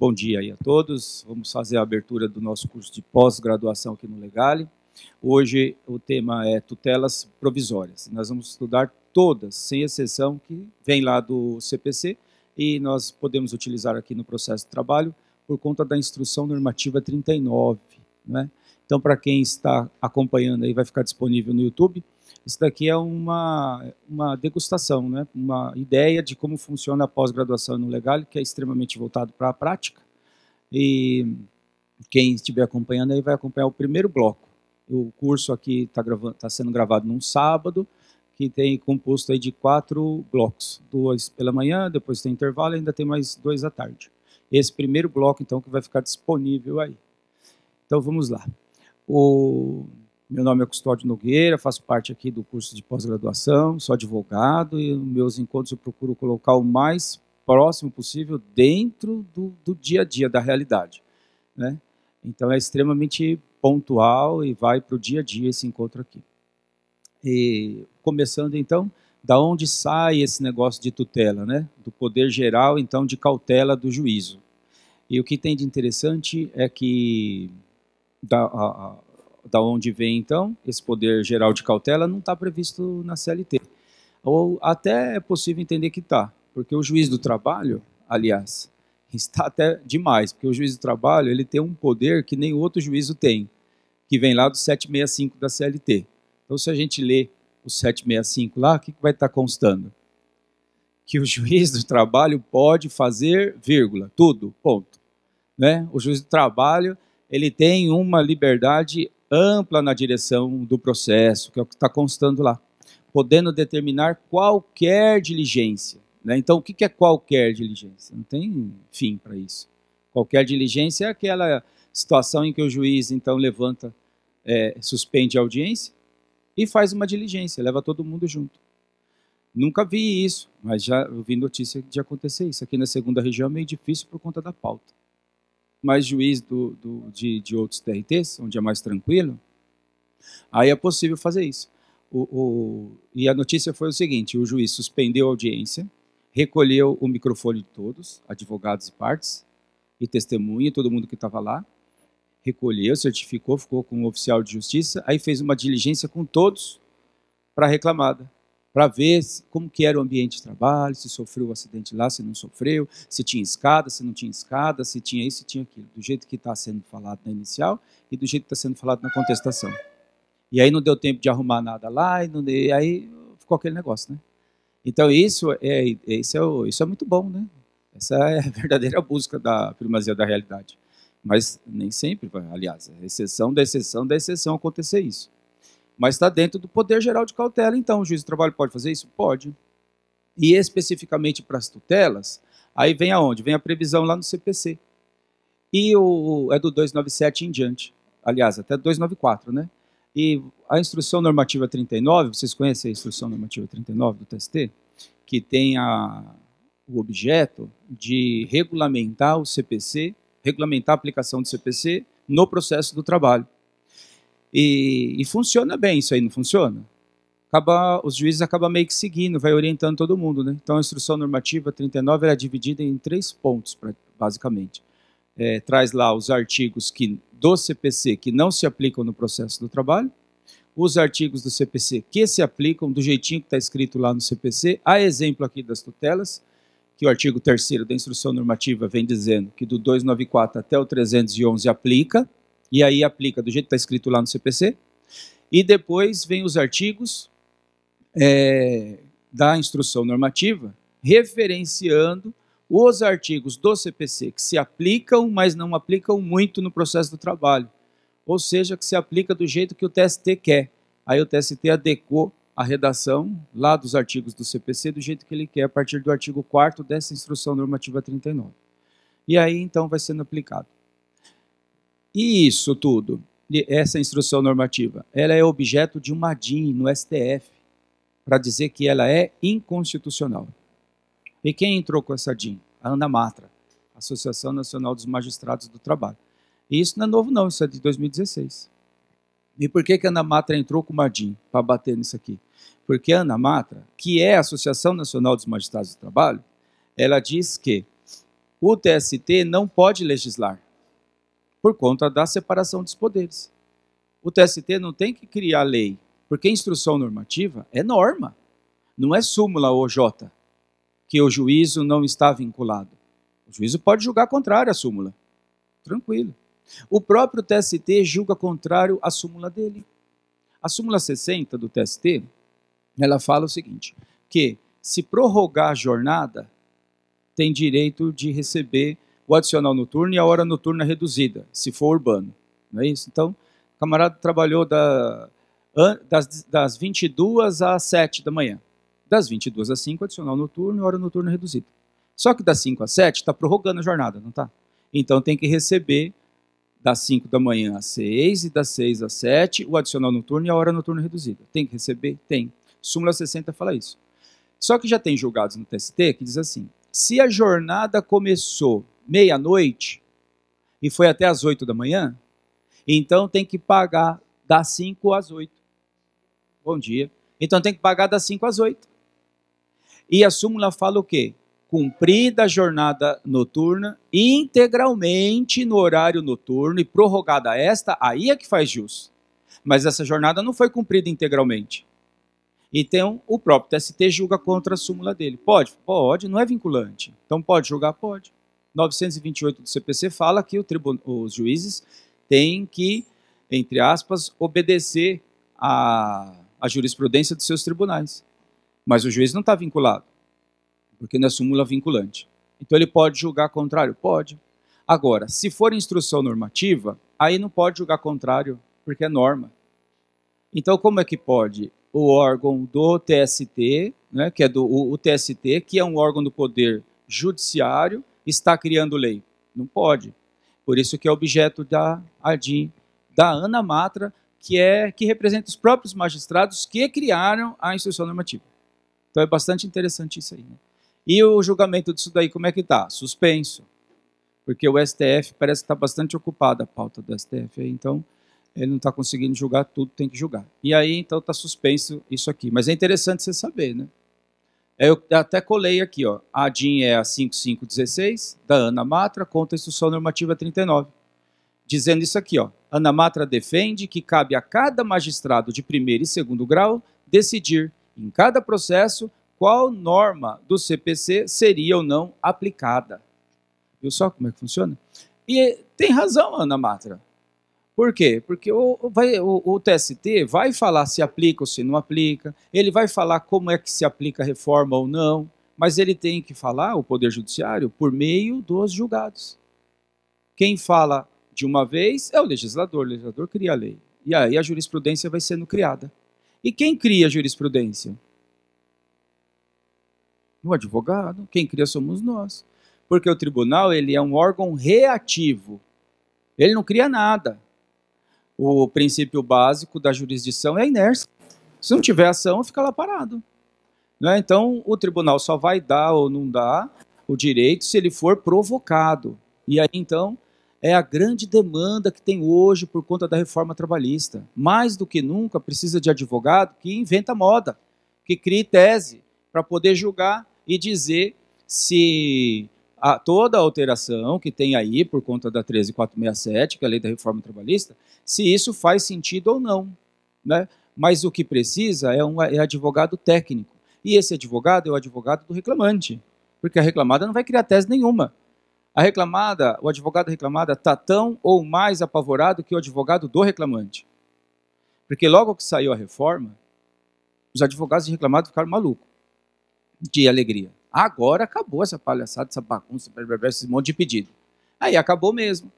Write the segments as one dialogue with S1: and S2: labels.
S1: Bom dia aí a todos. Vamos fazer a abertura do nosso curso de pós-graduação aqui no Legale. Hoje o tema é tutelas provisórias. Nós vamos estudar todas, sem exceção, que vem lá do CPC e nós podemos utilizar aqui no processo de trabalho por conta da instrução normativa 39, né? Então, para quem está acompanhando aí, vai ficar disponível no YouTube. Isso daqui é uma degustação, né? Uma ideia de como funciona a pós-graduação no Legale, que é extremamente voltado para a prática. E quem estiver acompanhando aí vai acompanhar o primeiro bloco. O curso aqui está sendo gravado num sábado, que tem composto aí de 4 blocos. 2 pela manhã, depois tem intervalo e ainda tem mais 2 à tarde. Esse primeiro bloco, então, que vai ficar disponível aí. Então, vamos lá. Meu nome é Custódio Nogueira, faço parte aqui do curso de pós-graduação, sou advogado e nos meus encontros eu procuro colocar o mais próximo possível dentro do dia a dia, da realidade, né? Então é extremamente pontual e vai para o dia a dia esse encontro aqui. E começando então, da onde sai esse negócio de tutela, né? Do poder geral, então, de cautela do juízo. E o que tem de interessante é que da onde vem, então, esse poder geral de cautela não está previsto na CLT. Ou até é possível entender que está, porque o juiz do trabalho, aliás, está até demais, porque o juiz do trabalho ele tem um poder que nem outro juízo tem, que vem lá do 765 da CLT. Então, se a gente lê o 765 lá, o que vai estar constando? Que o juiz do trabalho pode fazer, vírgula, tudo, ponto. Né? O juiz do trabalho ele tem uma liberdade ampla na direção do processo, que é o que está constando lá, podendo determinar qualquer diligência, né? Então, o que é qualquer diligência? Não tem fim para isso. Qualquer diligência é aquela situação em que o juiz, então, levanta, suspende a audiência e faz uma diligência, leva todo mundo junto. Nunca vi isso, mas já vi notícia de acontecer isso. Aqui na segunda região é meio difícil por conta da pauta. Mas juiz de outros TRTs, onde é mais tranquilo, aí é possível fazer isso. E a notícia foi o seguinte: o juiz suspendeu a audiência, recolheu o microfone de todos, advogados e partes, e testemunha, todo mundo que estava lá, recolheu, certificou, ficou com o oficial de justiça, aí fez uma diligência com todos para a reclamada, para ver como que era o ambiente de trabalho, se sofreu o acidente lá, se não sofreu, se tinha escada, se não tinha escada, se tinha isso, se tinha aquilo, do jeito que está sendo falado na inicial e do jeito que está sendo falado na contestação. E aí não deu tempo de arrumar nada lá, e aí ficou aquele negócio, né? Então isso é muito bom, né? Essa é a verdadeira busca da primazia da realidade. Mas nem sempre, aliás, é exceção da exceção da exceção acontecer isso. Mas está dentro do poder geral de cautela, então o juiz do trabalho pode fazer isso? Pode. E especificamente para as tutelas, aí vem aonde? Vem a previsão lá no CPC. E é do 297 em diante. Aliás, até 294, né? E a instrução normativa 39, vocês conhecem a instrução normativa 39 do TST? Que tem o objeto de regulamentar o CPC, regulamentar a aplicação do CPC no processo do trabalho. E funciona bem isso aí, não funciona? Os juízes acabam meio que seguindo, vai orientando todo mundo, né? Então a instrução normativa 39 é dividida em 3 pontos, basicamente. Traz lá os artigos do CPC que não se aplicam no processo do trabalho, os artigos do CPC que se aplicam do jeitinho que está escrito lá no CPC, a exemplo aqui das tutelas, que o artigo 3º da instrução normativa vem dizendo que do 294 até o 311 aplica, e aí aplica do jeito que está escrito lá no CPC, e depois vem os artigos da instrução normativa, referenciando os artigos do CPC que se aplicam, mas não aplicam muito no processo do trabalho, ou seja, que se aplica do jeito que o TST quer. Aí o TST adequou a redação lá dos artigos do CPC do jeito que ele quer, a partir do artigo 4º dessa instrução normativa 39. E aí, então, vai sendo aplicado. E isso tudo, essa instrução normativa, ela é objeto de uma ADIM no STF, para dizer que ela é inconstitucional. E quem entrou com essa ADIM? A ANAMATRA, Associação Nacional dos Magistrados do Trabalho. E isso não é novo não, isso é de 2016. E por que a ANAMATRA entrou com uma ADIM para bater nisso aqui? Porque a ANAMATRA, que é a Associação Nacional dos Magistrados do Trabalho, ela diz que o TST não pode legislar, por conta da separação dos poderes. O TST não tem que criar lei, porque instrução normativa é norma, não é súmula ou J, que o juízo não está vinculado. O juízo pode julgar contrário à súmula, tranquilo. O próprio TST julga contrário à súmula dele. A súmula 60 do TST, ela fala o seguinte, que se prorrogar a jornada, tem direito de receber o adicional noturno e a hora noturna reduzida, se for urbano. Não é isso? Então, o camarada trabalhou das 22 às 7 da manhã. Das 22 às 5, adicional noturno e hora noturna reduzida. Só que das 5 às 7 está prorrogando a jornada, não está? Então tem que receber das 5 da manhã às 6 e das 6 às 7 o adicional noturno e a hora noturna reduzida. Tem que receber? Tem. Súmula 60 fala isso. Só que já tem julgados no TST que diz assim, se a jornada começou meia-noite e foi até às 8 da manhã, então tem que pagar das 5 às 8. Bom dia. Então tem que pagar das 5 às 8. E a súmula fala o quê? Cumprida a jornada noturna integralmente no horário noturno e prorrogada esta, aí é que faz jus. Mas essa jornada não foi cumprida integralmente. Então, o próprio TST julga contra a súmula dele. Pode? Pode, não é vinculante. Então, pode julgar? Pode. 928 do CPC fala que os juízes têm que, entre aspas, obedecer a jurisprudência dos seus tribunais. Mas o juiz não está vinculado, porque não é súmula vinculante. Então, ele pode julgar contrário? Pode. Agora, se for instrução normativa, aí não pode julgar contrário, porque é norma. Então, como é que pode o órgão do TST, né, que é o TST, que é um órgão do Poder Judiciário, está criando lei? Não pode. Por isso que é objeto da ADIM, da Ana Matra, que representa os próprios magistrados que criaram a instrução normativa. Então é bastante interessante isso aí. Né? E o julgamento disso daí, como é que está? Suspenso. Porque o STF parece que está bastante ocupado, a pauta do STF, então ele não está conseguindo julgar tudo, tem que julgar. E aí, então, está suspenso isso aqui. Mas é interessante você saber, né? Eu até colei aqui, ó. A ADIM é a 5516, da Ana Matra, contra a Instrução Normativa 39. Dizendo isso aqui, ó. Ana Matra defende que cabe a cada magistrado de primeiro e segundo grau decidir, em cada processo, qual norma do CPC seria ou não aplicada. Viu só como é que funciona? E tem razão, Ana Matra. Por quê? Porque o TST vai falar se aplica ou se não aplica, ele vai falar como é que se aplica a reforma ou não, mas ele tem que falar, o Poder Judiciário, por meio dos julgados. Quem fala de uma vez é o legislador cria a lei. E aí a jurisprudência vai sendo criada. E quem cria a jurisprudência? O advogado. Quem cria somos nós. Porque o tribunal ele é um órgão reativo. Ele não cria nada. O princípio básico da jurisdição é a inércia. Se não tiver ação, fica lá parado. Né? Então, o tribunal só vai dar ou não dar o direito se ele for provocado. E aí, então, é a grande demanda que tem hoje por conta da reforma trabalhista. Mais do que nunca, precisa de advogado que inventa moda, que crie tese para poder julgar e dizer se toda a alteração que tem aí por conta da 13.467, que é a lei da reforma trabalhista, se isso faz sentido ou não. Né? Mas o que precisa é advogado técnico. E esse advogado é o advogado do reclamante, porque a reclamada não vai criar tese nenhuma. O advogado reclamada está tão ou mais apavorado que o advogado do reclamante. Porque logo que saiu a reforma, os advogados de reclamado ficaram malucos, de alegria. Agora acabou essa palhaçada, essa bagunça, esse monte de pedido. Aí acabou mesmo.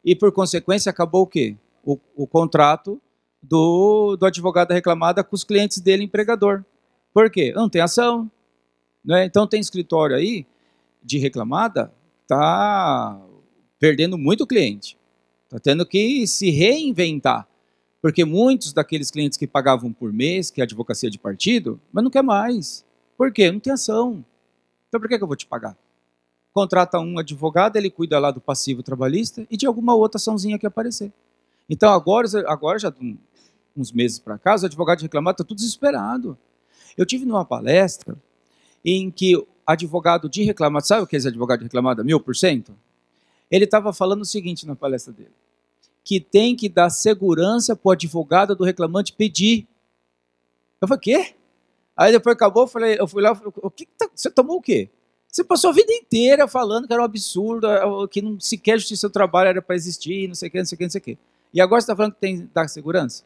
S1: E por consequência acabou o quê? O contrato do advogado reclamada com os clientes dele, empregador. Por quê? Não tem ação. Né? Então tem escritório aí de reclamada, está perdendo muito cliente. Está tendo que se reinventar. Porque muitos daqueles clientes que pagavam por mês, que é a advocacia de partido, mas não quer mais. Por quê? Não tem ação. Então por que eu vou te pagar? Contrata um advogado, ele cuida lá do passivo trabalhista e de alguma outra açãozinha que aparecer. Então agora já uns meses para cá, os advogados reclamados estão tudo desesperado. Eu tive numa palestra em que advogado de reclamada, sabe o que é esse advogado de reclamada? 1000%? Ele estava falando o seguinte na palestra dele, que tem que dar segurança para o advogado do reclamante pedir. Eu falei, quê? Aí depois acabou, eu fui lá, você tomou o quê? Você passou a vida inteira falando que era um absurdo, que não sequer justiça do trabalho era para existir, não sei o que, não sei o que, não sei o que. E agora você está falando que tem que dar segurança?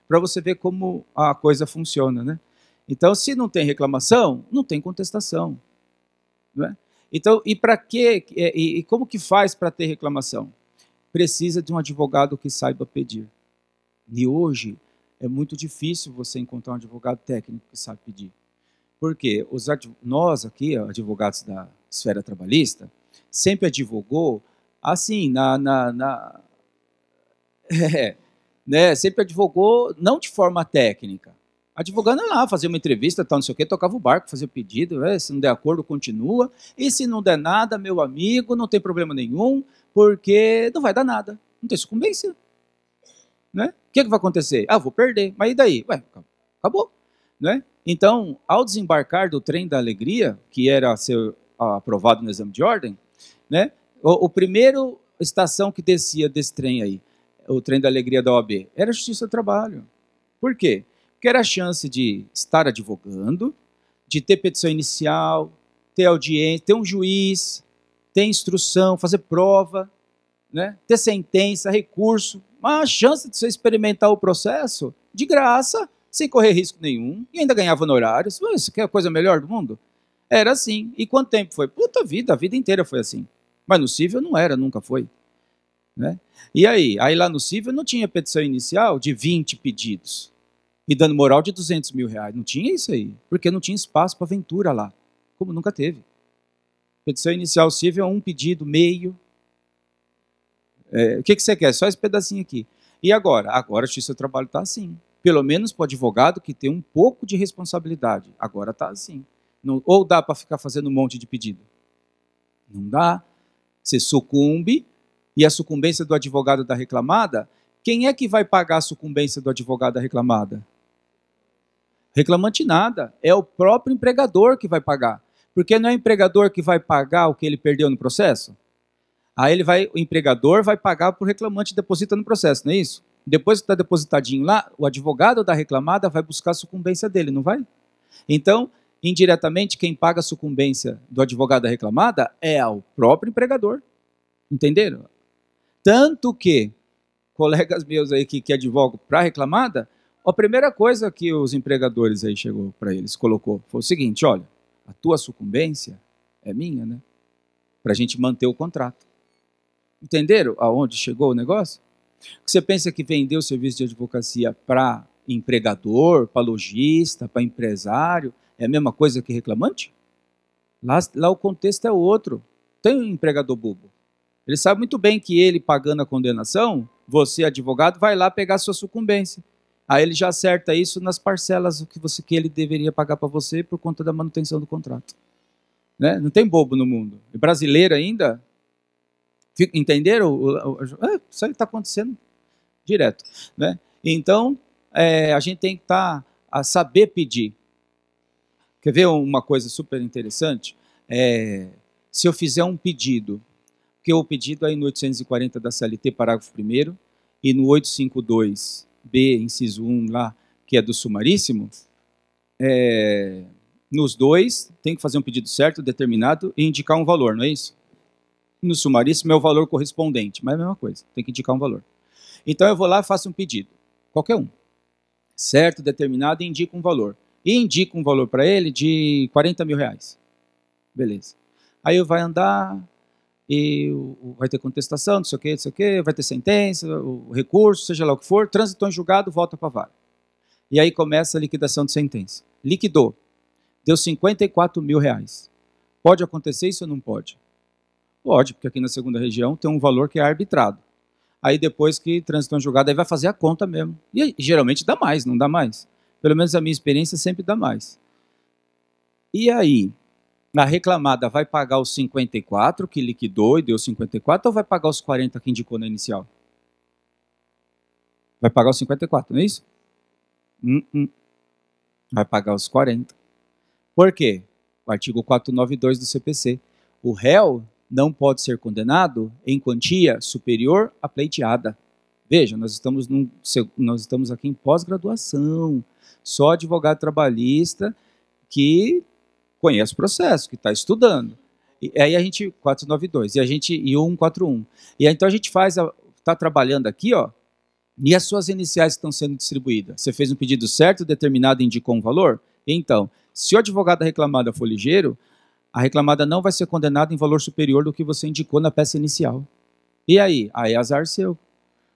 S1: Para você ver como a coisa funciona, né? Então, se não tem reclamação, não tem contestação. Não é? Então, e para quê? E como que faz para ter reclamação? Precisa de um advogado que saiba pedir. E hoje é muito difícil você encontrar um advogado técnico que sabe pedir. Por quê? Nós aqui, advogados da esfera trabalhista, sempre advogou assim, né, sempre advogou não de forma técnica. Advogando lá, fazia uma entrevista, tal, não sei o quê, tocava o barco, fazia o pedido, se não der acordo, continua. E se não der nada, meu amigo, não tem problema nenhum, porque não vai dar nada. Não tem sucumbência. Né? O que vai acontecer? Ah, vou perder. Mas e daí? Ué, acabou. Né? Então, ao desembarcar do trem da alegria, que era ser aprovado no exame de ordem, né, o primeiro estação que descia desse trem aí, o trem da alegria da OAB, era a Justiça do Trabalho. Por quê? Porque era a chance de estar advogando, de ter petição inicial, ter audiência, ter um juiz, ter instrução, fazer prova, né? Ter sentença, recurso, uma chance de você experimentar o processo de graça, sem correr risco nenhum, e ainda ganhava honorários. Isso que é a coisa melhor do mundo? Era assim. E quanto tempo foi? Puta vida, a vida inteira foi assim. Mas no cível não era, nunca foi. Né? E aí lá no cível não tinha petição inicial de 20 pedidos e dano moral de 200 mil reais. Não tinha isso aí, porque não tinha espaço para aventura lá, como nunca teve. Petição inicial cível é um pedido, meio. O que você quer? Só esse pedacinho aqui. E agora? Agora a Justiça do Trabalho está assim. Pelo menos para o advogado que tem um pouco de responsabilidade. Agora está assim. Não, ou dá para ficar fazendo um monte de pedido? Não dá. Você sucumbe, e a sucumbência do advogado da reclamada, quem é que vai pagar a sucumbência do advogado da reclamada? Reclamante nada. É o próprio empregador que vai pagar. Porque não é o empregador que vai pagar o que ele perdeu no processo? Aí o empregador vai pagar para o reclamante deposita no processo, não é isso? Depois que está depositadinho lá, o advogado da reclamada vai buscar a sucumbência dele, não vai? Então, indiretamente, quem paga a sucumbência do advogado da reclamada é o próprio empregador. Entenderam? Tanto que, colegas meus aí que advogam para a reclamada, a primeira coisa que os empregadores aí chegou para eles, colocou, foi o seguinte, olha, a tua sucumbência é minha, né? Para a gente manter o contrato. Entenderam aonde chegou o negócio? Você pensa que vender o serviço de advocacia para empregador, para lojista, para empresário, é a mesma coisa que reclamante? Lá o contexto é outro. Tem um empregador bobo. Ele sabe muito bem que ele, pagando a condenação, você, advogado, vai lá pegar a sua sucumbência. Aí ele já acerta isso nas parcelas que ele deveria pagar para você por conta da manutenção do contrato. Né? Não tem bobo no mundo. E brasileiro ainda... Entenderam? Isso aí está acontecendo direto. Né? Então, a gente tem que estar a saber pedir. Quer ver uma coisa super interessante? Se eu fizer um pedido, porque o pedido aí no 840 da CLT, parágrafo 1º, e no 852B, inciso 1 lá, que é do sumaríssimo, nos dois tem que fazer um pedido certo, determinado, e indicar um valor, não é isso? No sumaríssimo é o valor correspondente, mas é a mesma coisa, tem que indicar um valor. Então eu vou lá e faço um pedido, qualquer um, certo, determinado, e indico um valor. E indico um valor para ele de 40 mil reais. Beleza. Aí vai andar, e vai ter contestação, não sei o que, vai ter sentença, o recurso, seja lá o que for, transitou em julgado, volta para a vara. E aí começa a liquidação de sentença. Liquidou, deu 54 mil reais. Pode acontecer isso ou não pode? Pode, porque aqui na segunda região tem um valor que é arbitrado. Aí depois que transitou em julgado, aí vai fazer a conta mesmo. E aí, geralmente dá mais, não dá mais? Pelo menos a minha experiência sempre dá mais. E aí, a reclamada vai pagar os 54 que liquidou e deu 54 ou vai pagar os 40 que indicou na inicial? Vai pagar os 54, não é isso? Vai pagar os 40. Por quê? O artigo 492 do CPC. O réu não pode ser condenado em quantia superior à pleiteada. Veja, nós estamos aqui em pós-graduação. Só advogado trabalhista que conhece o processo, que está estudando. E aí a gente, 492, e o 141. E aí, então a gente está trabalhando aqui, ó, e as suas iniciais estão sendo distribuídas. Você fez um pedido certo, determinado e indicou um valor? Então, se o advogado da reclamada for ligeiro, a reclamada não vai ser condenada em valor superior do que você indicou na peça inicial. E aí? Aí é azar seu.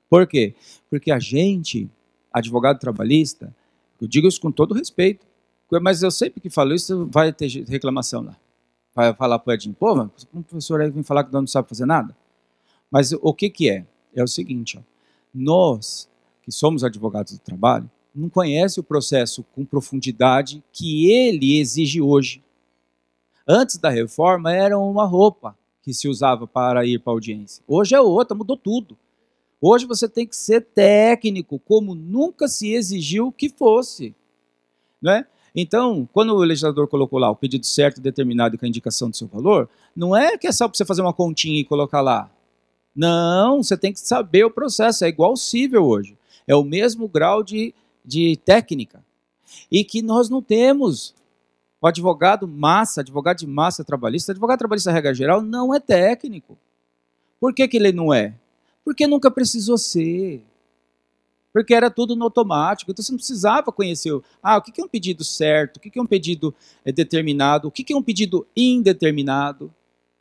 S1: Por quê? Porque a gente, advogado trabalhista, eu digo isso com todo respeito, mas eu sempre que falo isso, vai ter reclamação lá. Vai falar para o Edinho, pô, mas um professor aí vem falar que não sabe fazer nada? Mas o que é? É o seguinte, ó, nós, que somos advogados do trabalho, não conhece o processo com profundidade que ele exige hoje. Antes da reforma era uma roupa que se usava para ir para a audiência. Hoje é outra, mudou tudo. Hoje você tem que ser técnico, como nunca se exigiu que fosse. Né? Então, quando o legislador colocou lá o pedido certo, determinado e com a indicação do seu valor, não é que é só para você fazer uma continha e colocar lá. Não, você tem que saber o processo, é igual o cível hoje. É o mesmo grau de técnica. E que nós não temos. O advogado de massa trabalhista, advogado trabalhista regra geral não é técnico. Por que ele não é? Porque nunca precisou ser. Porque era tudo no automático. Então você não precisava conhecer o que é um pedido certo, o que é um pedido determinado, o que é um pedido indeterminado.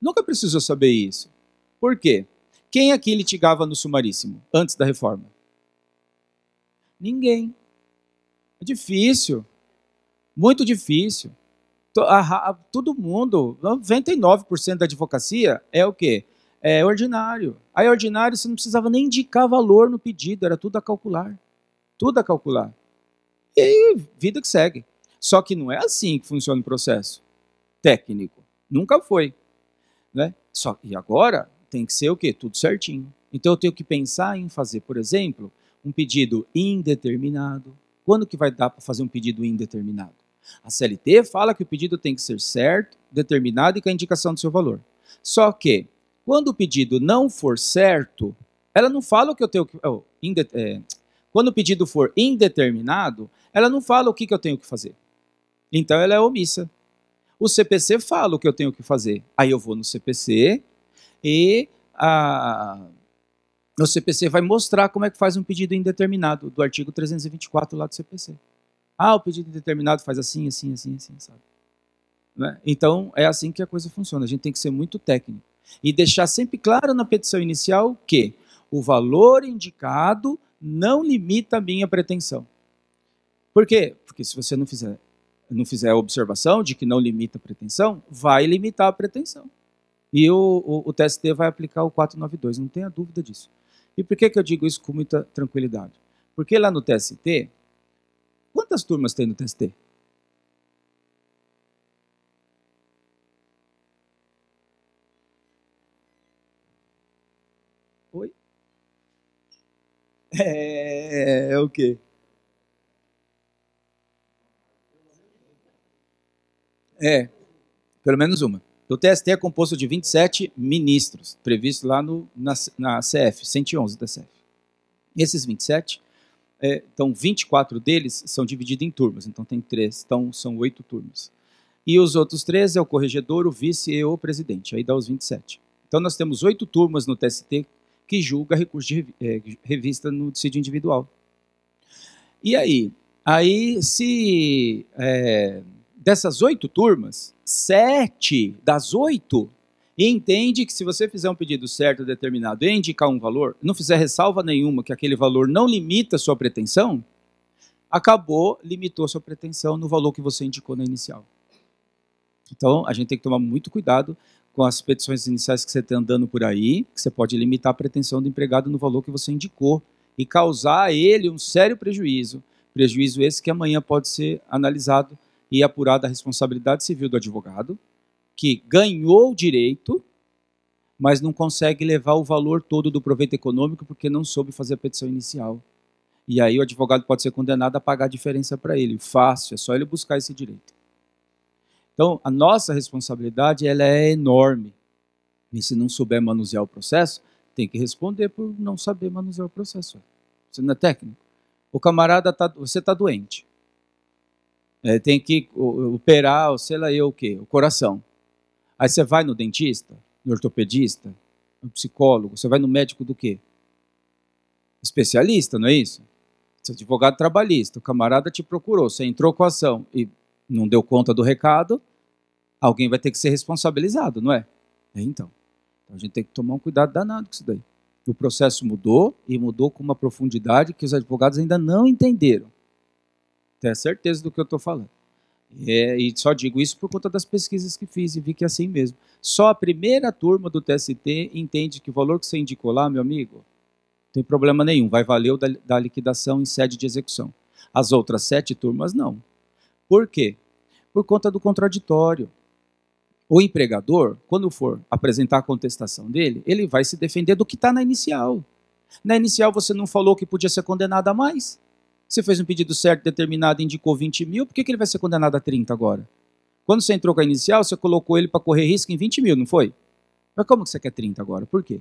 S1: Nunca precisou saber isso. Por quê? Quem aqui litigava no sumaríssimo antes da reforma? Ninguém. É difícil. Muito difícil. Todo mundo, 99% da advocacia é o quê? É ordinário. Aí ordinário você não precisava nem indicar valor no pedido, era tudo a calcular. Tudo a calcular. E aí, vida que segue. Só que não é assim que funciona o processo técnico. Nunca foi. Né? E agora tem que ser o quê? Tudo certinho. Então eu tenho que pensar em fazer, por exemplo, um pedido indeterminado. Quando que vai dar para fazer um pedido indeterminado? A CLT fala que o pedido tem que ser certo, determinado e com a indicação do seu valor. Só que, quando o pedido não for certo, ela não fala o que eu tenho que... quando o pedido for indeterminado, ela não fala o que eu tenho que fazer. Então ela é omissa. O CPC fala o que eu tenho que fazer. Aí eu vou no CPC e o CPC vai mostrar como é que faz um pedido indeterminado, do artigo 324 lá do CPC. O pedido indeterminado faz assim, assim, assim, assim, sabe? Né? Então, é assim que a coisa funciona. A gente tem que ser muito técnico. E deixar sempre claro na petição inicial que o valor indicado não limita a minha pretensão. Por quê? Porque se você não fizer a observação de que não limita a pretensão, vai limitar a pretensão. E o TST vai aplicar o 492, não tenha dúvida disso. E por que eu digo isso com muita tranquilidade? Porque lá no TST, quantas turmas tem no TST? Oi? É o quê? Pelo menos uma. O TST é composto de 27 ministros, previsto lá na CF, 111 da CF. Esses 27, então 24 deles são divididos em turmas, então tem 3, então são 8 turmas. E os outros 3 é o corregedor, o vice e o presidente, aí dá os 27. Então nós temos 8 turmas no TST que julga recurso de revista no dissídio individual. E aí se dessas 8 turmas, 7 das 8 entende que se você fizer um pedido certo, determinado, e indicar um valor, não fizer ressalva nenhuma que aquele valor não limita a sua pretensão, limitou a sua pretensão no valor que você indicou na inicial. Então, a gente tem que tomar muito cuidado com as petições iniciais que você está andando por aí, que você pode limitar a pretensão do empregado no valor que você indicou e causar a ele um sério prejuízo. Prejuízo esse que amanhã pode ser analisado e apurada a responsabilidade civil do advogado, que ganhou o direito, mas não consegue levar o valor todo do proveito econômico porque não soube fazer a petição inicial. E aí o advogado pode ser condenado a pagar a diferença para ele. Fácil, é só ele buscar esse direito. Então, a nossa responsabilidade ela é enorme. E se não souber manusear o processo, tem que responder por não saber manusear o processo. Você não é técnico? O camarada, você está doente. Tem que operar, sei lá eu o quê, o coração. Aí você vai no dentista, no ortopedista, no psicólogo, você vai no médico do quê? Especialista, não é isso? Você é advogado trabalhista, o camarada te procurou, você entrou com a ação e não deu conta do recado, alguém vai ter que ser responsabilizado, não é? Então a gente tem que tomar um cuidado danado com isso daí. O processo mudou e mudou com uma profundidade que os advogados ainda não entenderam. Tenho certeza do que eu estou falando. E só digo isso por conta das pesquisas que fiz e vi que é assim mesmo. Só a primeira turma do TST entende que o valor que você indicou lá, meu amigo, não tem problema nenhum, vai valer o da liquidação em sede de execução. As outras 7 turmas não. Por quê? Por conta do contraditório. O empregador, quando for apresentar a contestação dele, ele vai se defender do que está na inicial. Na inicial você não falou que podia ser condenado a mais. Você fez um pedido certo, determinado, indicou 20 mil, por que ele vai ser condenado a 30 agora? Quando você entrou com a inicial, você colocou ele para correr risco em 20 mil, não foi? Mas como que você quer 30 agora? Por quê?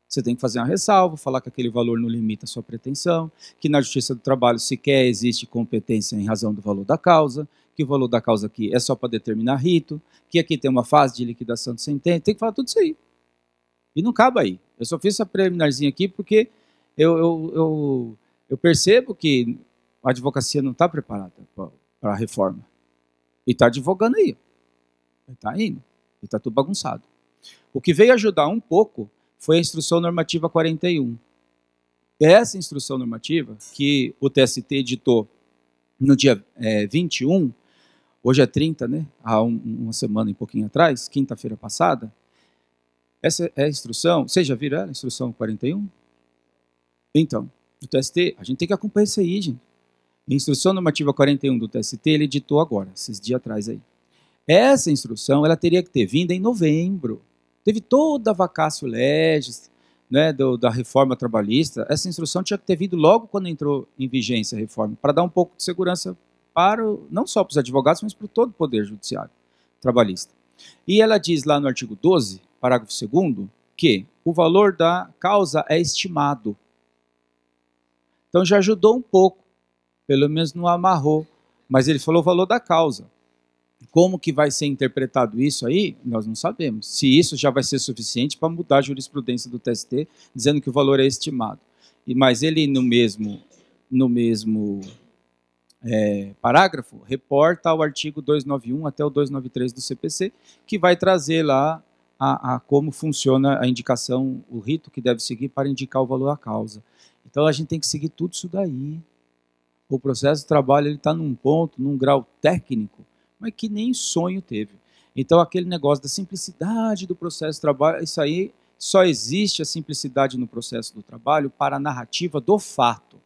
S1: Você tem que fazer uma ressalva, falar que aquele valor não limita a sua pretensão, que na Justiça do Trabalho sequer existe competência em razão do valor da causa, que o valor da causa aqui é só para determinar rito, que aqui tem uma fase de liquidação de sentença, tem que falar tudo isso aí. E não cabe aí. Eu só fiz essa preliminarzinha aqui porque eu percebo que a advocacia não está preparada para a reforma. E está advogando aí. Está indo. E está tudo bagunçado. O que veio ajudar um pouco foi a Instrução Normativa 41. Essa instrução normativa que o TST editou no dia 21, hoje é 30, né? Há uma semana e pouquinho atrás, quinta-feira passada. Essa é a instrução, vocês já viram ela, a Instrução 41? Então, o TST, a gente tem que acompanhar isso aí, gente. A Instrução Normativa 41 do TST, ele editou agora, esses dias atrás aí. Essa instrução, ela teria que ter vindo em novembro. Teve toda a vacácio legis, né, da reforma trabalhista. Essa instrução tinha que ter vindo logo quando entrou em vigência a reforma, para dar um pouco de segurança não só para os advogados, mas para todo o Poder Judiciário trabalhista. E ela diz lá no artigo 12, parágrafo 2º, que o valor da causa é estimado. Então já ajudou um pouco, pelo menos não amarrou, mas ele falou o valor da causa. Como que vai ser interpretado isso aí, nós não sabemos. Se isso já vai ser suficiente para mudar a jurisprudência do TST, dizendo que o valor é estimado. Mas ele, no mesmo parágrafo, reporta ao artigo 291 até o 293 do CPC, que vai trazer lá a como funciona a indicação, o rito que deve seguir para indicar o valor da causa. Então a gente tem que seguir tudo isso daí. O processo de trabalho está num ponto, num grau técnico, mas que nem sonho teve. Então aquele negócio da simplicidade do processo de trabalho, isso aí só existe a simplicidade no processo do trabalho para a narrativa do fato.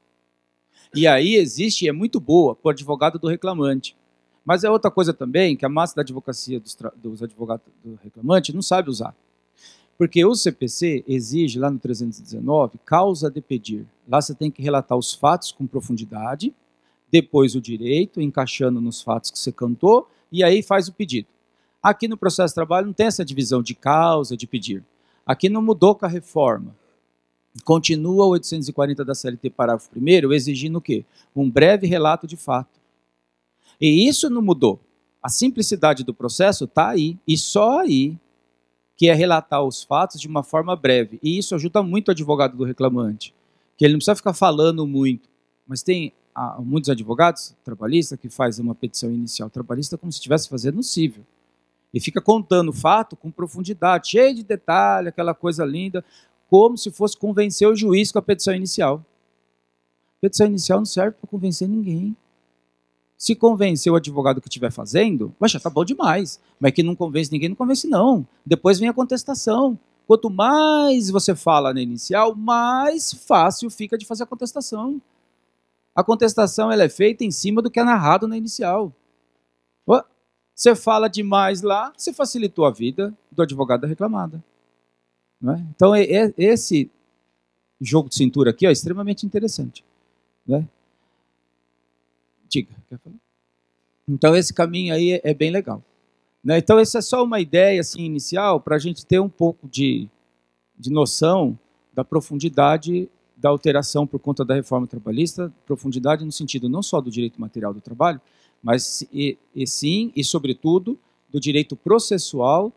S1: E aí existe, e é muito boa, para o advogado do reclamante. Mas é outra coisa também, que a massa da advocacia dos advogados do reclamante não sabe usar. Porque o CPC exige, lá no 319, causa de pedir. Lá você tem que relatar os fatos com profundidade, depois o direito, encaixando nos fatos que você cantou, e aí faz o pedido. Aqui no processo de trabalho não tem essa divisão de causa, de pedir. Aqui não mudou com a reforma. Continua o 840 da CLT, parágrafo 1º, exigindo o quê? Um breve relato de fato. E isso não mudou. A simplicidade do processo está aí, e só aí, que é relatar os fatos de uma forma breve. E isso ajuda muito o advogado do reclamante, que ele não precisa ficar falando muito. Mas tem muitos advogados trabalhistas que fazem uma petição inicial trabalhista como se estivesse fazendo no cível. E fica contando o fato com profundidade, cheio de detalhe, aquela coisa linda, como se fosse convencer o juiz com a petição inicial. A petição inicial não serve para convencer ninguém. Se convencer o advogado que estiver fazendo, já está bom demais. Mas que não convence ninguém, não convence não. Depois vem a contestação. Quanto mais você fala na inicial, mais fácil fica de fazer a contestação. A contestação ela é feita em cima do que é narrado na inicial. Você fala demais lá, você facilitou a vida do advogado da reclamada. Não é? Então, esse jogo de cintura aqui é extremamente interessante. Né? Diga, quer falar? Então esse caminho aí é bem legal. Né? Então, essa é só uma ideia assim, inicial para a gente ter um pouco de noção da profundidade da alteração por conta da reforma trabalhista, profundidade no sentido não só do direito material do trabalho, mas sim e sobretudo do direito processual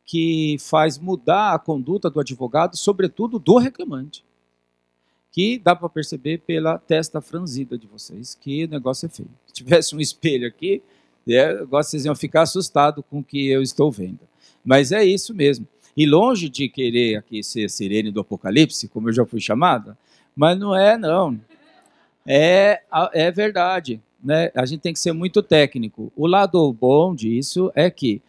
S1: que faz mudar a conduta do advogado, sobretudo do reclamante, que dá para perceber pela testa franzida de vocês que o negócio é feio. Se tivesse um espelho aqui, vocês iam ficar assustados com o que eu estou vendo. Mas é isso mesmo. E longe de querer aqui ser sirene do apocalipse, como eu já fui chamada, mas não é, não. É verdade. Né? A gente tem que ser muito técnico. O lado bom disso é que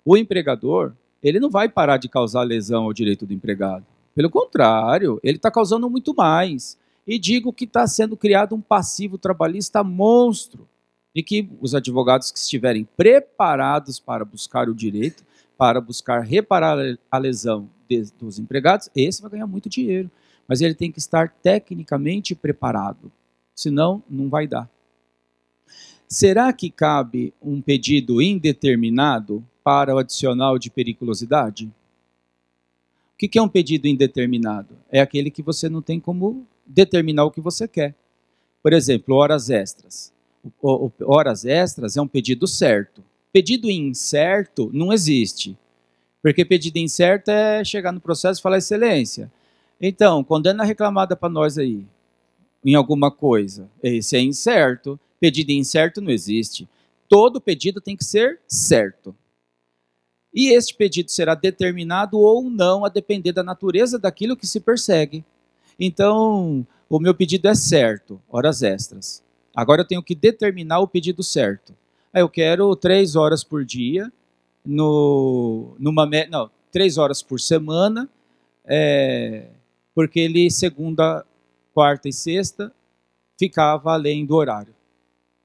S1: o empregador, ele não vai parar de causar lesão ao direito do empregado. Pelo contrário, ele está causando muito mais. E digo que está sendo criado um passivo trabalhista monstro. E que os advogados que estiverem preparados para buscar o direito, para buscar reparar a lesão dos empregados, esse vai ganhar muito dinheiro. Mas ele tem que estar tecnicamente preparado, senão não vai dar. Será que cabe um pedido indeterminado para o adicional de periculosidade? O que é um pedido indeterminado? É aquele que você não tem como determinar o que você quer. Por exemplo, horas extras. Horas extras é um pedido certo. Pedido incerto não existe. Porque pedido incerto é chegar no processo e falar, excelência, então, condena reclamada para nós aí, em alguma coisa. Esse é incerto. Pedido incerto não existe. Todo pedido tem que ser certo. E este pedido será determinado ou não a depender da natureza daquilo que se persegue. Então, o meu pedido é certo, horas extras. Agora eu tenho que determinar o pedido certo. Eu quero 3 horas por dia, 3 horas por semana, porque ele segunda, quarta e sexta ficava além do horário.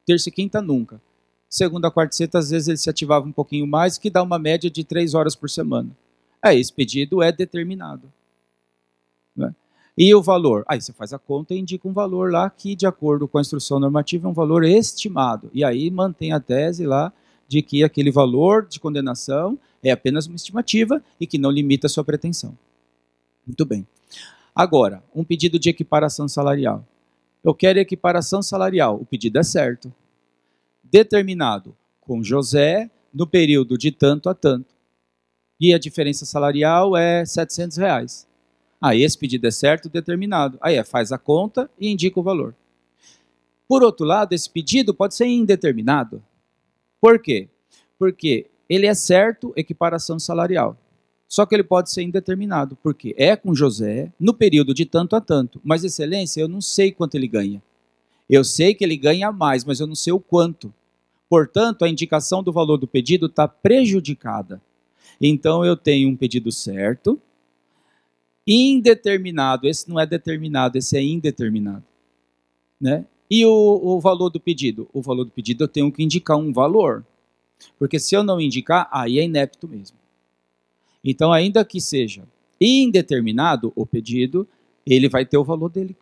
S1: Terça e quinta nunca. Segunda, quarta e sexta, às vezes ele se ativava um pouquinho mais, que dá uma média de 3 horas por semana. Esse pedido é determinado. Né? E o valor? Aí você faz a conta e indica um valor lá que, de acordo com a instrução normativa, é um valor estimado. E aí mantém a tese lá de que aquele valor de condenação é apenas uma estimativa e que não limita a sua pretensão. Muito bem. Agora, um pedido de equiparação salarial. Eu quero equiparação salarial. O pedido é certo. Determinado com José no período de tanto a tanto. E a diferença salarial é R$700. Esse pedido é certo, determinado. Faz a conta e indica o valor. Por outro lado, esse pedido pode ser indeterminado. Por quê? Porque ele é certo, equiparação salarial. Só que ele pode ser indeterminado, porque é com José no período de tanto a tanto. Mas, excelência, eu não sei quanto ele ganha. Eu sei que ele ganha mais, mas eu não sei o quanto. Portanto, a indicação do valor do pedido está prejudicada. Então, eu tenho um pedido certo, indeterminado. Esse não é determinado, esse é indeterminado. Né? E o valor do pedido? O valor do pedido eu tenho que indicar um valor. Porque se eu não indicar, aí é inepto mesmo. Então, ainda que seja indeterminado o pedido, ele vai ter o valor dele.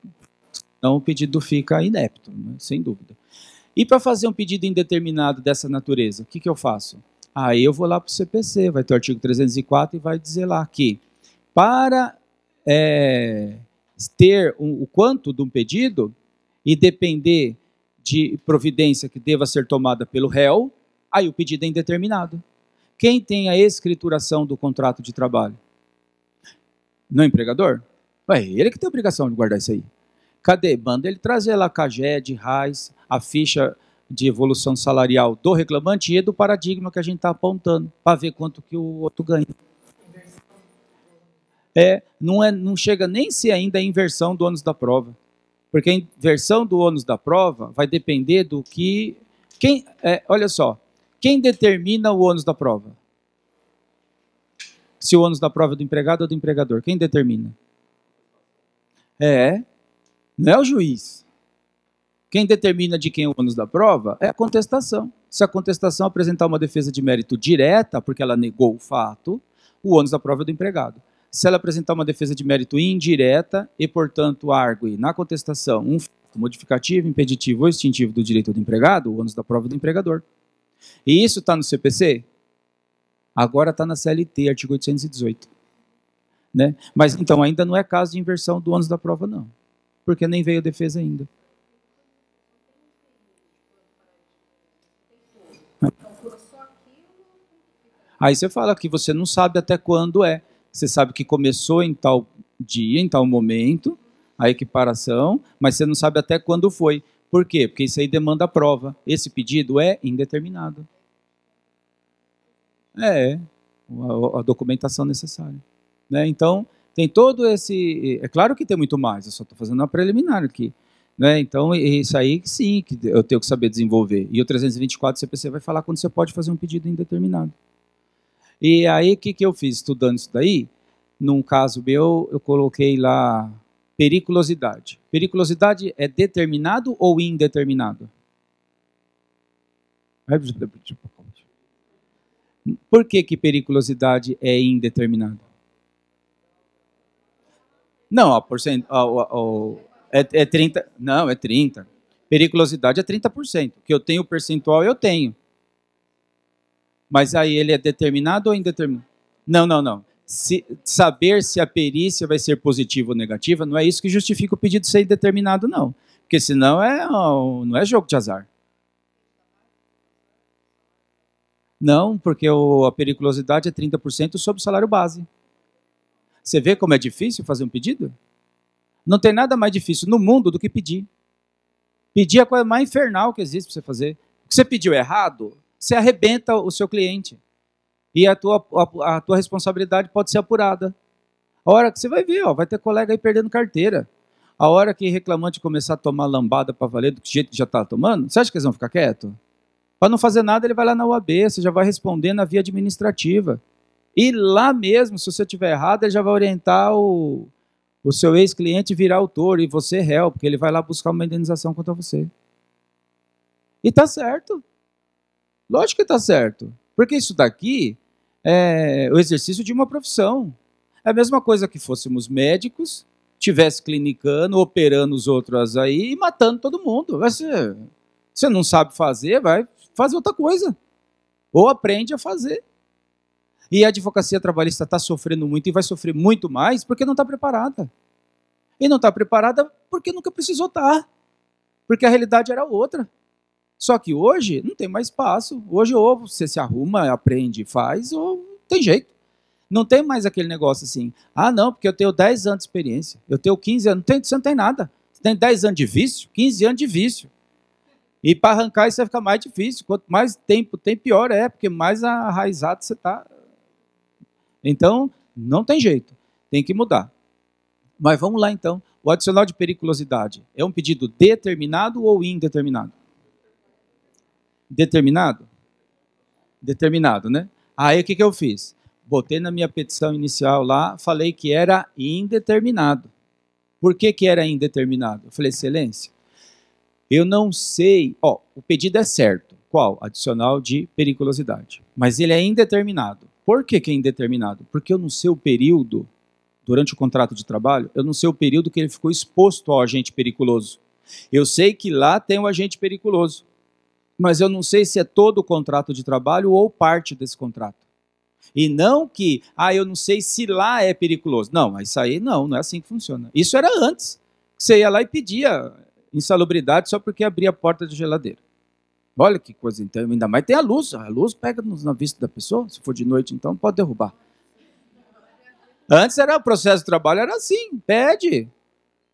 S1: Então, o pedido fica inepto, né? Sem dúvida. E para fazer um pedido indeterminado dessa natureza, o que eu faço? Aí eu vou lá para o CPC, vai ter o artigo 304 e vai dizer lá que para ter o quanto de um pedido e depender de providência que deva ser tomada pelo réu, aí o pedido é indeterminado. Quem tem a escrituração do contrato de trabalho? Não é empregador? Ele que tem a obrigação de guardar isso aí. Cadê? Manda ele trazer lá a CAGED, RAIS, a ficha de evolução salarial do reclamante e do paradigma que a gente está apontando, para ver quanto que o outro ganha. Não chega nem se ainda a inversão do ônus da prova. Porque a inversão do ônus da prova vai depender do que... olha só, quem determina o ônus da prova? Se o ônus da prova é do empregado ou do empregador? Quem determina? Não é o juiz. Quem determina de quem é o ônus da prova é a contestação. Se a contestação apresentar uma defesa de mérito direta, porque ela negou o fato, o ônus da prova é do empregado. Se ela apresentar uma defesa de mérito indireta e, portanto, argue na contestação um fato modificativo, impeditivo ou extintivo do direito do empregado, o ônus da prova é do empregador. E isso está no CPC? Agora está na CLT, artigo 818. Né? Mas então ainda não é caso de inversão do ônus da prova, não. Porque nem veio a defesa ainda. Aí você fala que você não sabe até quando é. Você sabe que começou em tal dia, em tal momento, a equiparação, mas você não sabe até quando foi. Por quê? Porque isso aí demanda prova. Esse pedido é indeterminado. É a documentação necessária. Né? Então, tem todo esse... É claro que tem muito mais, eu só estou fazendo uma preliminar aqui. Né? Então, isso aí sim, que eu tenho que saber desenvolver. E o 324 CPC vai falar quando você pode fazer um pedido indeterminado. E aí, o que eu fiz estudando isso daí? Num caso meu, eu coloquei lá periculosidade. Periculosidade é determinado ou indeterminado? Por que periculosidade é indeterminado? Não, é 30. Não, é 30. Periculosidade é 30%. Que eu tenho percentual, eu tenho. Mas aí ele é determinado ou indeterminado? Não. Saber se a perícia vai ser positiva ou negativa, não é isso que justifica o pedido ser indeterminado, não. Porque senão não é jogo de azar. Não, porque a periculosidade é 30% sobre o salário base. Você vê como é difícil fazer um pedido? Não tem nada mais difícil no mundo do que pedir. Pedir é a coisa mais infernal que existe para você fazer. Se você pediu errado, você arrebenta o seu cliente. E a tua responsabilidade pode ser apurada. A hora que você vai ver, vai ter colega aí perdendo carteira. A hora que reclamante começar a tomar lambada para valer do jeito que já está tomando, você acha que eles vão ficar quietos? Para não fazer nada, ele vai lá na UAB, você já vai responder na via administrativa. E lá mesmo, se você tiver errado, ele já vai orientar o seu ex-cliente virar autor e você réu, porque ele vai lá buscar uma indenização contra você. E está certo. Lógico que está certo. Porque isso daqui é o exercício de uma profissão. É a mesma coisa que fôssemos médicos, tivesse clinicando, operando os outros aí e matando todo mundo. Você não sabe fazer, vai fazer outra coisa. Ou aprende a fazer. E a advocacia trabalhista está sofrendo muito e vai sofrer muito mais porque não está preparada. E não está preparada porque nunca precisou estar. Porque a realidade era outra. Só que hoje não tem mais espaço. Hoje ou você se arruma, aprende, faz, ou não tem jeito. Não tem mais aquele negócio assim, não, porque eu tenho 10 anos de experiência, eu tenho 15 anos, você não tem nada. Você tem 10 anos de vício, 15 anos de vício. E para arrancar isso vai ficar mais difícil. Quanto mais tempo tem, pior é, porque mais arraizado você está. Então, não tem jeito, tem que mudar. Mas vamos lá então. O adicional de periculosidade é um pedido determinado ou indeterminado? Determinado? Determinado, né? Aí o que eu fiz? Botei na minha petição inicial lá, falei que era indeterminado. Por que era indeterminado? Eu falei, excelência, eu não sei... o pedido é certo. Qual? Adicional de periculosidade. Mas ele é indeterminado. Por que é indeterminado? Porque eu não sei o período, durante o contrato de trabalho, eu não sei o período que ele ficou exposto ao agente periculoso. Eu sei que lá tem um agente periculoso, mas eu não sei se é todo o contrato de trabalho ou parte desse contrato. E não que, eu não sei se lá é periculoso. Não, isso aí não é assim que funciona. Isso era antes. Você ia lá e pedia insalubridade só porque abria a porta da geladeira. Olha que coisa, então, ainda mais tem a luz pega na vista da pessoa, se for de noite então pode derrubar. Antes o processo de trabalho era assim, pede,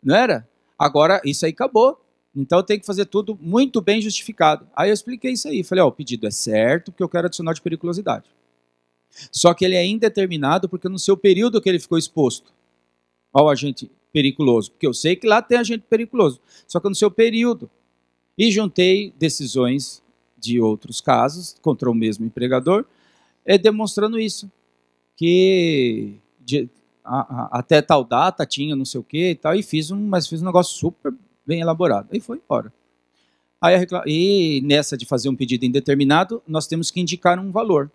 S1: não era? Agora isso aí acabou, então tem que fazer tudo muito bem justificado. Aí eu expliquei isso aí, falei, o pedido é certo porque eu quero adicional de periculosidade. Só que ele é indeterminado porque no seu período que ele ficou exposto ao agente periculoso, porque eu sei que lá tem agente periculoso, só que no seu período. E juntei decisões de outros casos contra o mesmo empregador, demonstrando isso, que até tal data tinha não sei o que e tal, mas fiz um negócio super bem elaborado. Aí foi embora. E nessa de fazer um pedido indeterminado, nós temos que indicar um valor.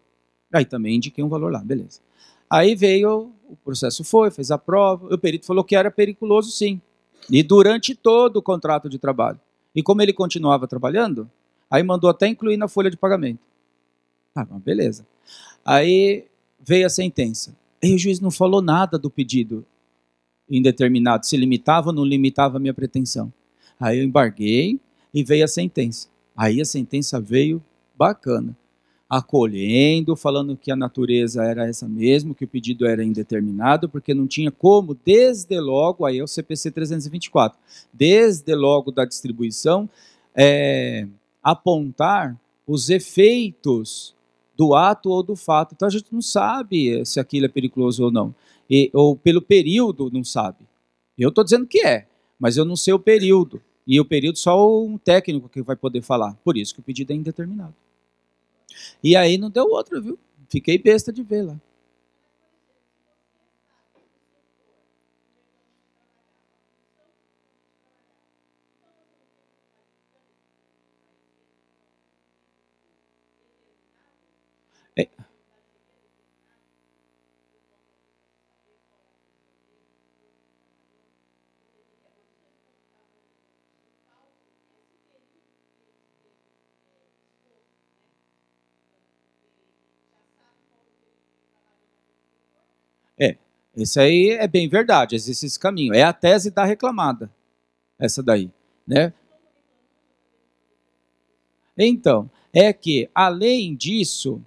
S1: Aí também indiquei um valor lá, beleza. Aí veio, o processo fez a prova, o perito falou que era periculoso sim. E durante todo o contrato de trabalho. E como ele continuava trabalhando, aí mandou até incluir na folha de pagamento. Ah, mas beleza. Aí veio a sentença. E o juiz não falou nada do pedido indeterminado, se limitava ou não limitava a minha pretensão. Aí eu embarguei e veio a sentença. Aí a sentença veio bacana, acolhendo, falando que a natureza era essa mesmo, que o pedido era indeterminado, porque não tinha como, desde logo, aí é o CPC 324, desde logo da distribuição, apontar os efeitos do ato ou do fato. Então a gente não sabe se aquilo é periculoso ou não. Ou pelo período não sabe. Eu estou dizendo que é, mas eu não sei o período. E o período só um técnico que vai poder falar. Por isso que o pedido é indeterminado. E aí não deu outra, viu? Fiquei besta de ver lá. É, é, esse aí é bem verdade, existe esse caminho. É a tese da reclamada, essa daí, né? Então, é que, além disso,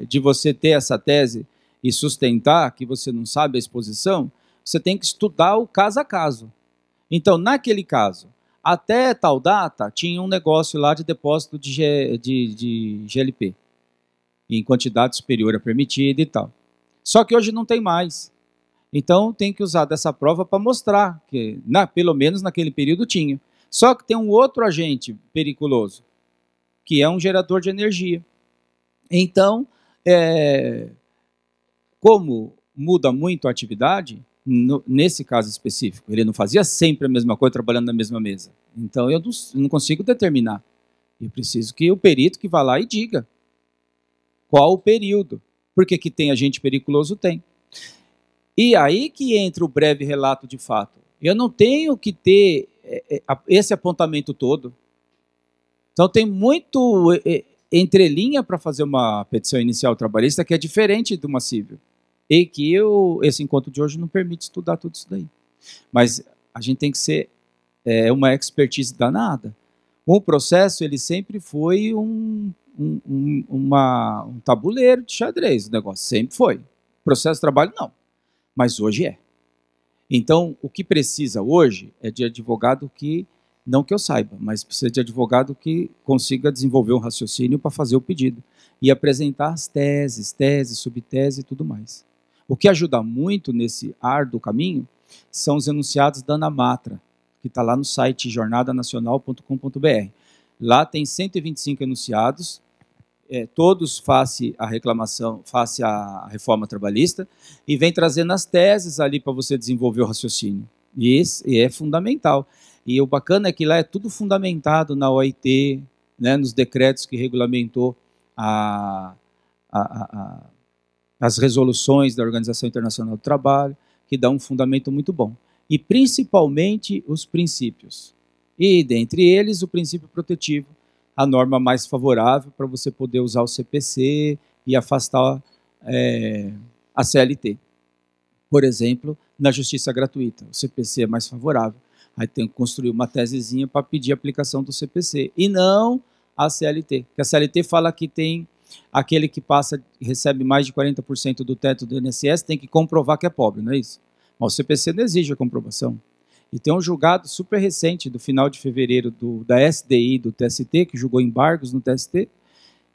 S1: de você ter essa tese e sustentar que você não sabe a exposição, você tem que estudar o caso a caso. Então, naquele caso, até tal data, tinha um negócio lá de depósito de GLP, em quantidade superior à permitida e tal. Só que hoje não tem mais. Então, tem que usar dessa prova para mostrar que, pelo menos naquele período, tinha. Só que tem um outro agente periculoso, que é um gerador de energia. Então, como muda muito a atividade, nesse caso específico, ele não fazia sempre a mesma coisa, trabalhando na mesma mesa. Então, eu não consigo determinar. Eu preciso que o perito que vá lá e diga qual o período. Porque que tem agente periculoso, tem. E aí que entra o breve relato de fato. Eu não tenho que ter esse apontamento todo. Então, tem muito entrelinha para fazer uma petição inicial trabalhista que é diferente de uma civil. E que esse encontro de hoje não permite estudar tudo isso daí. Mas a gente tem que ser uma expertise danada. O processo, ele sempre foi um tabuleiro de xadrez, o negócio sempre foi. Processo de trabalho, não. Mas hoje é. Então, o que precisa hoje é de advogado que, não que eu saiba, mas precisa de advogado que consiga desenvolver um raciocínio para fazer o pedido e apresentar as teses, subtese e tudo mais. O que ajuda muito nesse árduo caminho são os enunciados da Anamatra, que está lá no site jornadanacional.com.br. Lá tem 125 enunciados, todos face à reclamação, face à reforma trabalhista, e vem trazendo as teses ali para você desenvolver o raciocínio. E é fundamental. E o bacana é que lá é tudo fundamentado na OIT, né, nos decretos que regulamentou as resoluções da Organização Internacional do Trabalho, que dá um fundamento muito bom. E principalmente os princípios. E dentre eles o princípio protetivo, a norma mais favorável para você poder usar o CPC e afastar a CLT. Por exemplo, na justiça gratuita, o CPC é mais favorável. Aí tem que construir uma tesezinha para pedir a aplicação do CPC, e não a CLT. Porque a CLT fala que tem aquele que recebe mais de 40% do teto do INSS, tem que comprovar que é pobre, não é isso? Mas o CPC não exige a comprovação. E tem um julgado super recente, do final de fevereiro, da SDI, do TST, que julgou embargos no TST,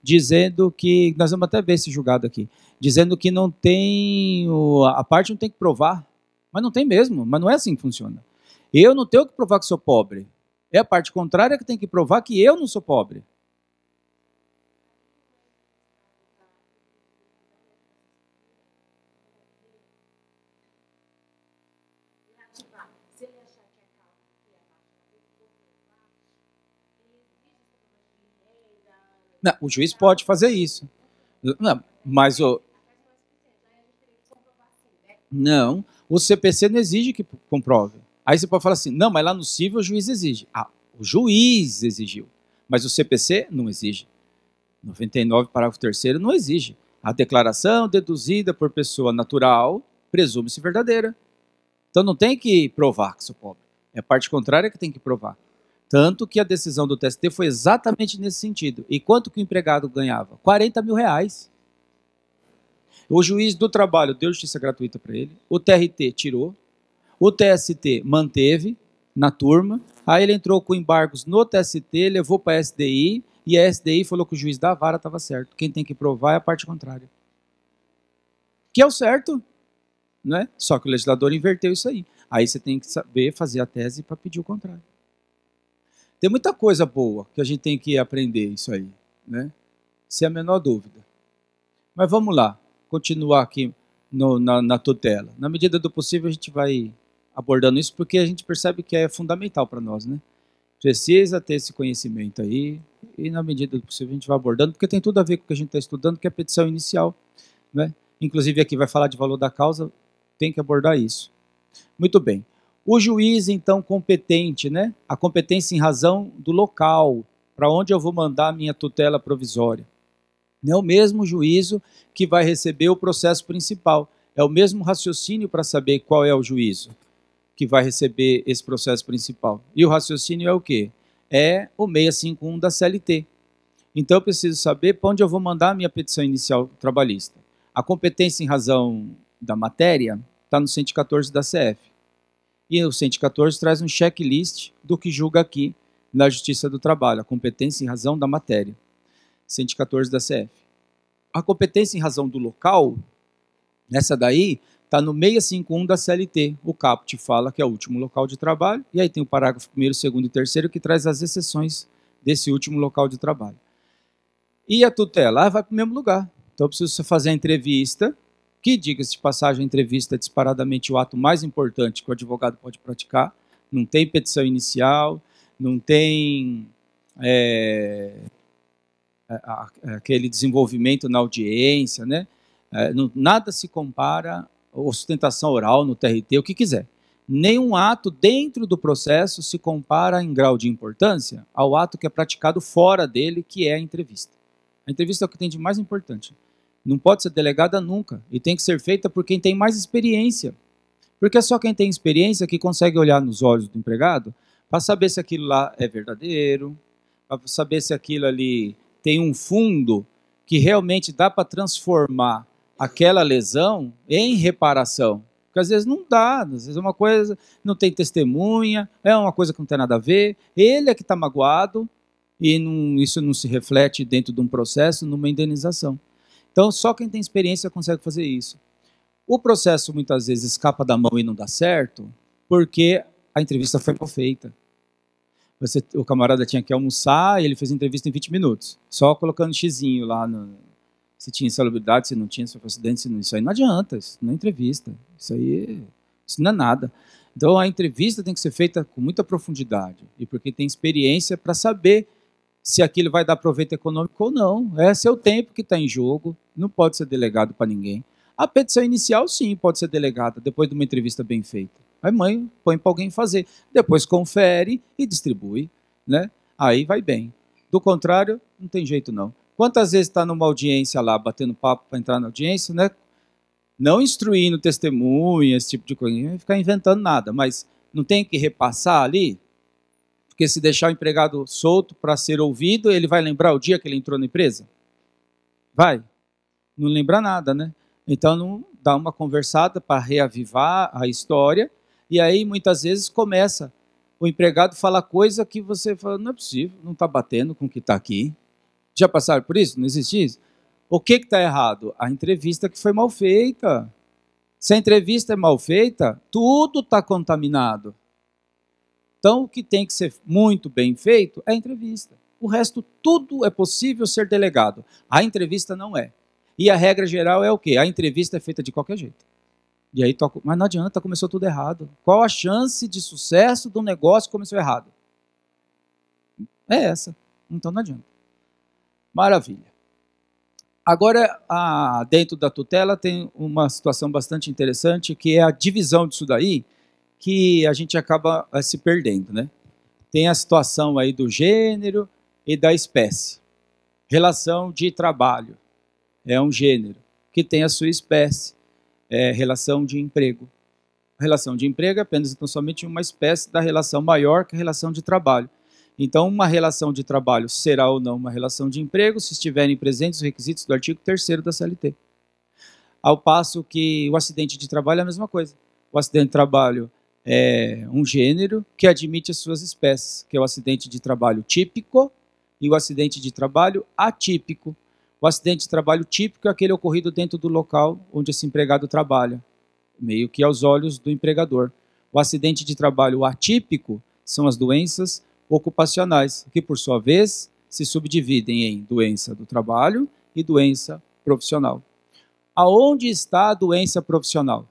S1: dizendo que, nós vamos até ver esse julgado aqui, dizendo que não tem, a parte não tem que provar, mas não tem mesmo, mas não é assim que funciona. Eu não tenho que provar que sou pobre, é a parte contrária que tem que provar que eu não sou pobre. Não, o juiz pode fazer isso. Não, mas não, o CPC não exige que comprove. Aí você pode falar assim, não, mas lá no civil o juiz exige. Ah, o juiz exigiu, mas o CPC não exige. 99, parágrafo 3º, não exige. A declaração deduzida por pessoa natural presume-se verdadeira. Então não tem que provar que sou pobre. É a parte contrária que tem que provar. Tanto que a decisão do TST foi exatamente nesse sentido. E quanto que o empregado ganhava? 40 mil reais. O juiz do trabalho deu justiça gratuita para ele, o TRT tirou, o TST manteve na turma, aí ele entrou com embargos no TST, levou para a SDI, e a SDI falou que o juiz da vara estava certo. Quem tem que provar é a parte contrária. Que é o certo, né? Só que o legislador inverteu isso aí. Aí você tem que saber fazer a tese para pedir o contrário. Tem muita coisa boa que a gente tem que aprender isso aí, né? Sem a menor dúvida. Mas vamos lá, continuar aqui na tutela. Na medida do possível a gente vai abordando isso porque a gente percebe que é fundamental para nós, né? Precisa ter esse conhecimento aí e na medida do possível a gente vai abordando porque tem tudo a ver com o que a gente está estudando, que é a petição inicial, né? Inclusive aqui vai falar de valor da causa, tem que abordar isso. Muito bem. O juiz, então, competente, né? A competência em razão do local, para onde eu vou mandar a minha tutela provisória. Não é o mesmo juízo que vai receber o processo principal. É o mesmo raciocínio para saber qual é o juízo que vai receber esse processo principal. E o raciocínio é o quê? É o 651 da CLT. Então eu preciso saber para onde eu vou mandar a minha petição inicial trabalhista. A competência em razão da matéria está no 114 da CF. E o 114 traz um checklist do que julga aqui na Justiça do Trabalho, a competência em razão da matéria. 114 da CF. A competência em razão do local, essa daí está no 651 da CLT. O caput fala que é o último local de trabalho, e aí tem o parágrafo 1º, 2º e 3º que traz as exceções desse último local de trabalho. E a tutela vai para o mesmo lugar. Então eu preciso fazer a entrevista, que, diga-se de passagem, a entrevista é disparadamente o ato mais importante que o advogado pode praticar. Não tem petição inicial, não tem aquele desenvolvimento na audiência, né? Nada se compara à sustentação oral no TRT, o que quiser. Nenhum ato dentro do processo se compara em grau de importância ao ato que é praticado fora dele, que é a entrevista. A entrevista é o que tem de mais importante. Não pode ser delegada nunca, e tem que ser feita por quem tem mais experiência. Porque é só quem tem experiência que consegue olhar nos olhos do empregado para saber se aquilo lá é verdadeiro, para saber se aquilo ali tem um fundo que realmente dá para transformar aquela lesão em reparação. Porque às vezes não dá, às vezes é uma coisa, não tem testemunha, é uma coisa que não tem nada a ver, ele é que está magoado e isso não se reflete dentro de um processo, numa indenização. Então, só quem tem experiência consegue fazer isso. O processo muitas vezes escapa da mão e não dá certo, porque a entrevista foi mal feita. O camarada tinha que almoçar e ele fez a entrevista em 20 minutos, só colocando xizinho lá, se tinha insalubridade, se não tinha, se foi acidente, se não, isso aí não adianta, isso não é entrevista, isso não é nada. Então a entrevista tem que ser feita com muita profundidade, e porque tem experiência para saber se aquilo vai dar proveito econômico ou não. É seu tempo que está em jogo, não pode ser delegado para ninguém. A petição inicial, sim, pode ser delegada depois de uma entrevista bem feita. Aí mãe põe para alguém fazer, depois confere e distribui, né? Aí vai bem. Do contrário, não tem jeito não. Quantas vezes está numa audiência lá, batendo papo para entrar na audiência, né? Não instruindo testemunha, esse tipo de coisa, não vai ficar inventando nada, mas não tem que repassar ali? Porque se deixar o empregado solto para ser ouvido, ele vai lembrar o dia que ele entrou na empresa? Vai. Não lembra nada, né? Então, não dá uma conversada para reavivar a história, e aí muitas vezes começa o empregado falar coisa que você fala, não é possível, não está batendo com o que está aqui. Já passaram por isso? Não existe isso? O que está errado? A entrevista que foi mal feita. Se a entrevista é mal feita, tudo está contaminado. Então, o que tem que ser muito bem feito é a entrevista. O resto, tudo é possível ser delegado. A entrevista não é. E a regra geral é o quê? A entrevista é feita de qualquer jeito. E aí, mas não adianta, começou tudo errado. Qual a chance de sucesso do negócio que começou errado? É essa. Então não adianta. Maravilha. Agora, dentro da tutela, tem uma situação bastante interessante, que é a divisão disso daí, que a gente acaba se perdendo, né? Tem a situação aí do gênero e da espécie. Relação de trabalho é um gênero que tem a sua espécie, relação de emprego. A relação de emprego é apenas então somente uma espécie da relação maior que a relação de trabalho. Então, uma relação de trabalho será ou não uma relação de emprego se estiverem presentes os requisitos do artigo 3º da CLT. Ao passo que o acidente de trabalho é a mesma coisa. O acidente de trabalho é um gênero que admite as suas espécies, que é o acidente de trabalho típico e o acidente de trabalho atípico. O acidente de trabalho típico é aquele ocorrido dentro do local onde esse empregado trabalha, meio que aos olhos do empregador. O acidente de trabalho atípico são as doenças ocupacionais, que por sua vez se subdividem em doença do trabalho e doença profissional. Aonde está a doença profissional?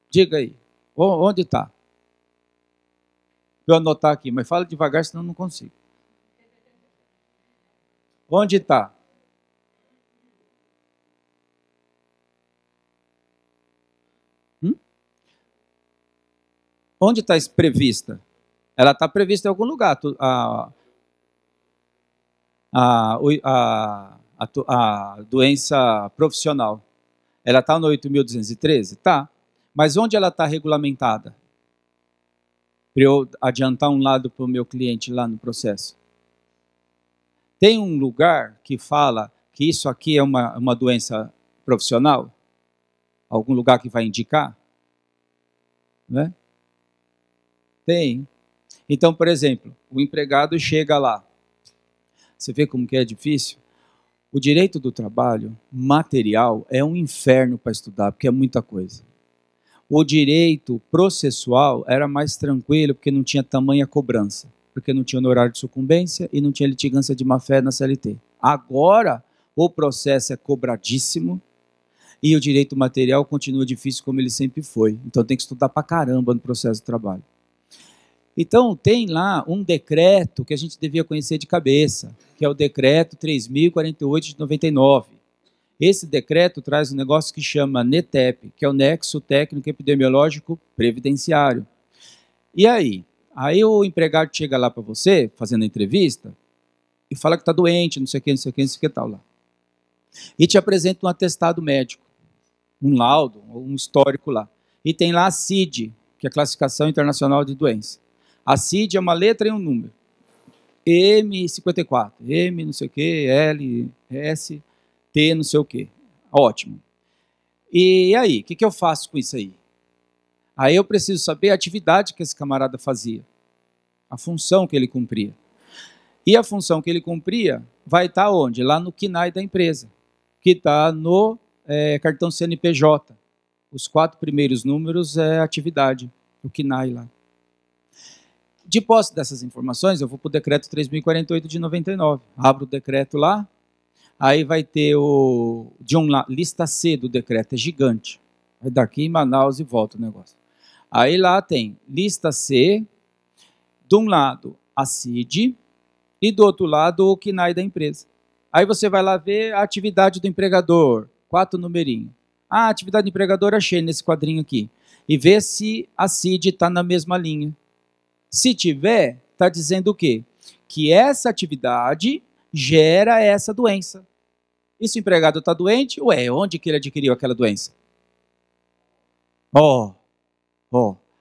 S1: Diga aí, onde está? Vou anotar aqui, mas fala devagar, senão eu não consigo. Onde está? Onde está prevista? Ela está prevista em algum lugar. A doença profissional. Ela está no 8.213? Tá. Mas onde ela está regulamentada? Para eu adiantar um lado para o meu cliente lá no processo. Tem um lugar que fala que isso aqui é uma doença profissional? Algum lugar que vai indicar? Né? Tem. Então, por exemplo, o empregado chega lá. Você vê como que é difícil? O direito do trabalho material é um inferno para estudar, porque é muita coisa. O direito processual era mais tranquilo, porque não tinha tamanha cobrança, porque não tinha honorário de sucumbência e não tinha litigância de má-fé na CLT. Agora, o processo é cobradíssimo e o direito material continua difícil como ele sempre foi. Então tem que estudar pra caramba no processo de trabalho. Então, tem lá um decreto que a gente devia conhecer de cabeça, que é o decreto 3.048 de 99. Esse decreto traz um negócio que chama NETEP, que é o Nexo Técnico Epidemiológico Previdenciário. E aí? Aí o empregado chega lá para você, fazendo a entrevista, e fala que está doente, não sei o que, não sei o que, não sei o que tal lá. E te apresenta um atestado médico, um laudo, um histórico lá. E tem lá a CID, que é a Classificação Internacional de Doença. A CID é uma letra e um número. M54, M não sei o que, L, S, T não sei o que. Ótimo. E aí, o que eu faço com isso aí? Aí eu preciso saber a atividade que esse camarada fazia, a função que ele cumpria. E a função que ele cumpria vai estar onde? Lá no CNAE da empresa, que está no cartão CNPJ. Os 4 primeiros números é a atividade, o CNAE lá. De posse dessas informações, eu vou para o decreto 3.048 de 99. Abro o decreto lá, aí vai ter lista C do decreto, é gigante. Vai daqui em Manaus e volta o negócio. Aí lá tem lista C, de um lado a CID e do outro lado o CNAE da empresa. Aí você vai lá ver a atividade do empregador, 4 numerinhos. A atividade do empregador achei nesse quadrinho aqui. E vê se a CID está na mesma linha. Se tiver, está dizendo o quê? Que essa atividade gera essa doença. E se o empregado está doente, onde que ele adquiriu aquela doença?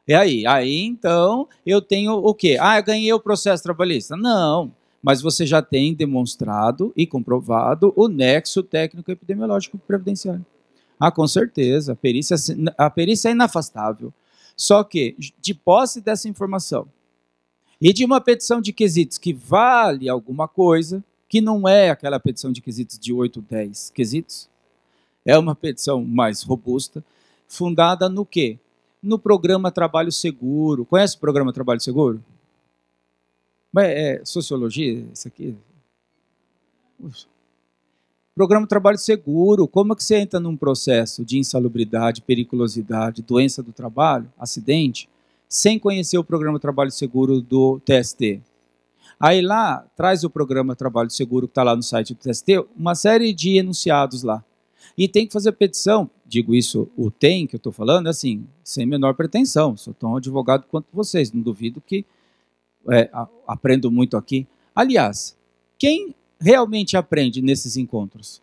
S1: E aí? Aí, então, eu tenho o quê? Eu ganhei o processo trabalhista? Não, mas você já tem demonstrado e comprovado o nexo técnico epidemiológico previdenciário. Com certeza, a perícia é inafastável. Só que, de posse dessa informação, e de uma petição de quesitos que vale alguma coisa, que não é aquela petição de quesitos de 8, 10 quesitos, é uma petição mais robusta, fundada no quê? No programa Trabalho Seguro. Conhece o programa Trabalho Seguro? É sociologia, isso aqui? Programa Trabalho Seguro. Como é que você entra num processo de insalubridade, periculosidade, doença do trabalho, acidente, sem conhecer o programa Trabalho Seguro do TST? Aí lá, traz o programa Trabalho Seguro, que está lá no site do TST, uma série de enunciados lá. E tem que fazer petição, digo isso, que eu estou falando, assim, sem menor pretensão, sou tão advogado quanto vocês, não duvido que aprendo muito aqui. Aliás, quem realmente aprende nesses encontros?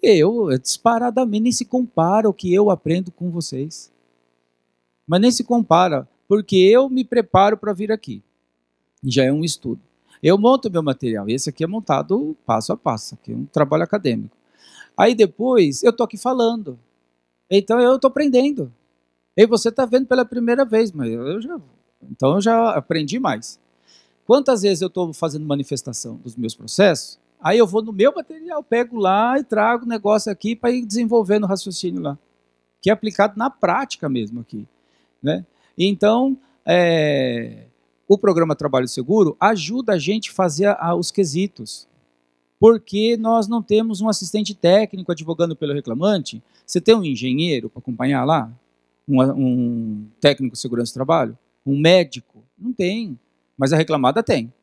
S1: Eu disparadamente, nem se compara o que eu aprendo com vocês. Mas nem se compara, porque eu me preparo para vir aqui. Já é um estudo. Eu monto meu material. Esse aqui é montado passo a passo. Aqui é um trabalho acadêmico. Aí depois, eu estou aqui falando. Então eu estou aprendendo. E você está vendo pela primeira vez, mas então eu já aprendi mais. Quantas vezes eu estou fazendo manifestação dos meus processos, aí eu vou no meu material, pego lá e trago o negócio aqui para ir desenvolvendo o raciocínio lá, que é aplicado na prática mesmo aqui. Né? Então, o programa Trabalho Seguro ajuda a gente a fazer os quesitos, porque nós não temos um assistente técnico advogando pelo reclamante. Você tem um engenheiro para acompanhar lá? Um técnico de segurança do trabalho? Um médico? Não tem, mas a reclamada tem.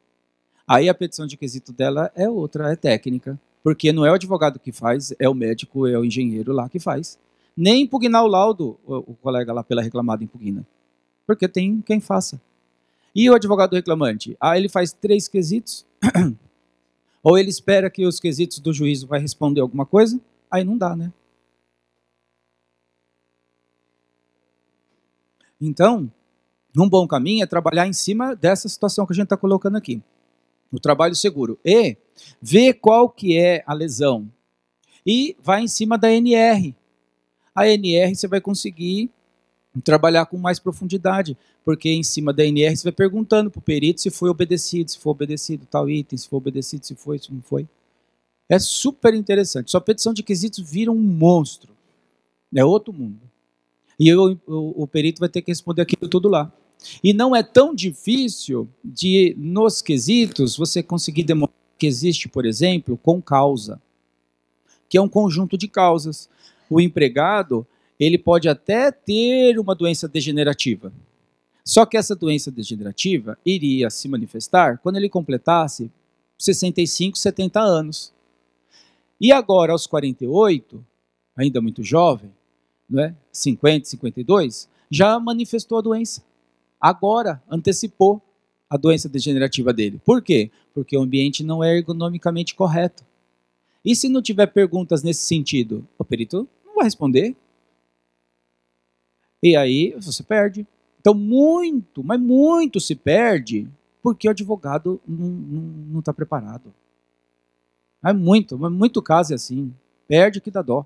S1: Aí a petição de quesito dela é outra, é técnica, porque não é o advogado que faz, é o médico, é o engenheiro lá que faz. Nem impugnar o laudo, o colega lá pela reclamada impugna, porque tem quem faça. E o advogado reclamante? Ele faz 3 quesitos, ou ele espera que os quesitos do juízo vai responder alguma coisa, aí não dá, né? Então, um bom caminho é trabalhar em cima dessa situação que a gente está colocando aqui. O trabalho seguro. E ver qual que é a lesão. E vai em cima da NR. A NR você vai conseguir trabalhar com mais profundidade, porque em cima da NR você vai perguntando para o perito se foi obedecido, se for obedecido tal item, se for obedecido, se foi, se não foi. É super interessante. Sua petição de quesitos vira um monstro. É outro mundo. E o perito vai ter que responder aquilo tudo lá. E não é tão difícil de, nos quesitos, você conseguir demonstrar que existe, por exemplo, com causa, que é um conjunto de causas. O empregado, ele pode até ter uma doença degenerativa. Só que essa doença degenerativa iria se manifestar quando ele completasse 65, 70 anos. E agora, aos 48, ainda muito jovem, né, 50, 52, já manifestou a doença. Agora, antecipou a doença degenerativa dele. Por quê? Porque o ambiente não é ergonomicamente correto. E se não tiver perguntas nesse sentido, o perito não vai responder. E aí você perde. Então, muito, mas muito se perde porque o advogado não está preparado. Mas muito caso é assim. Perde que dá dó.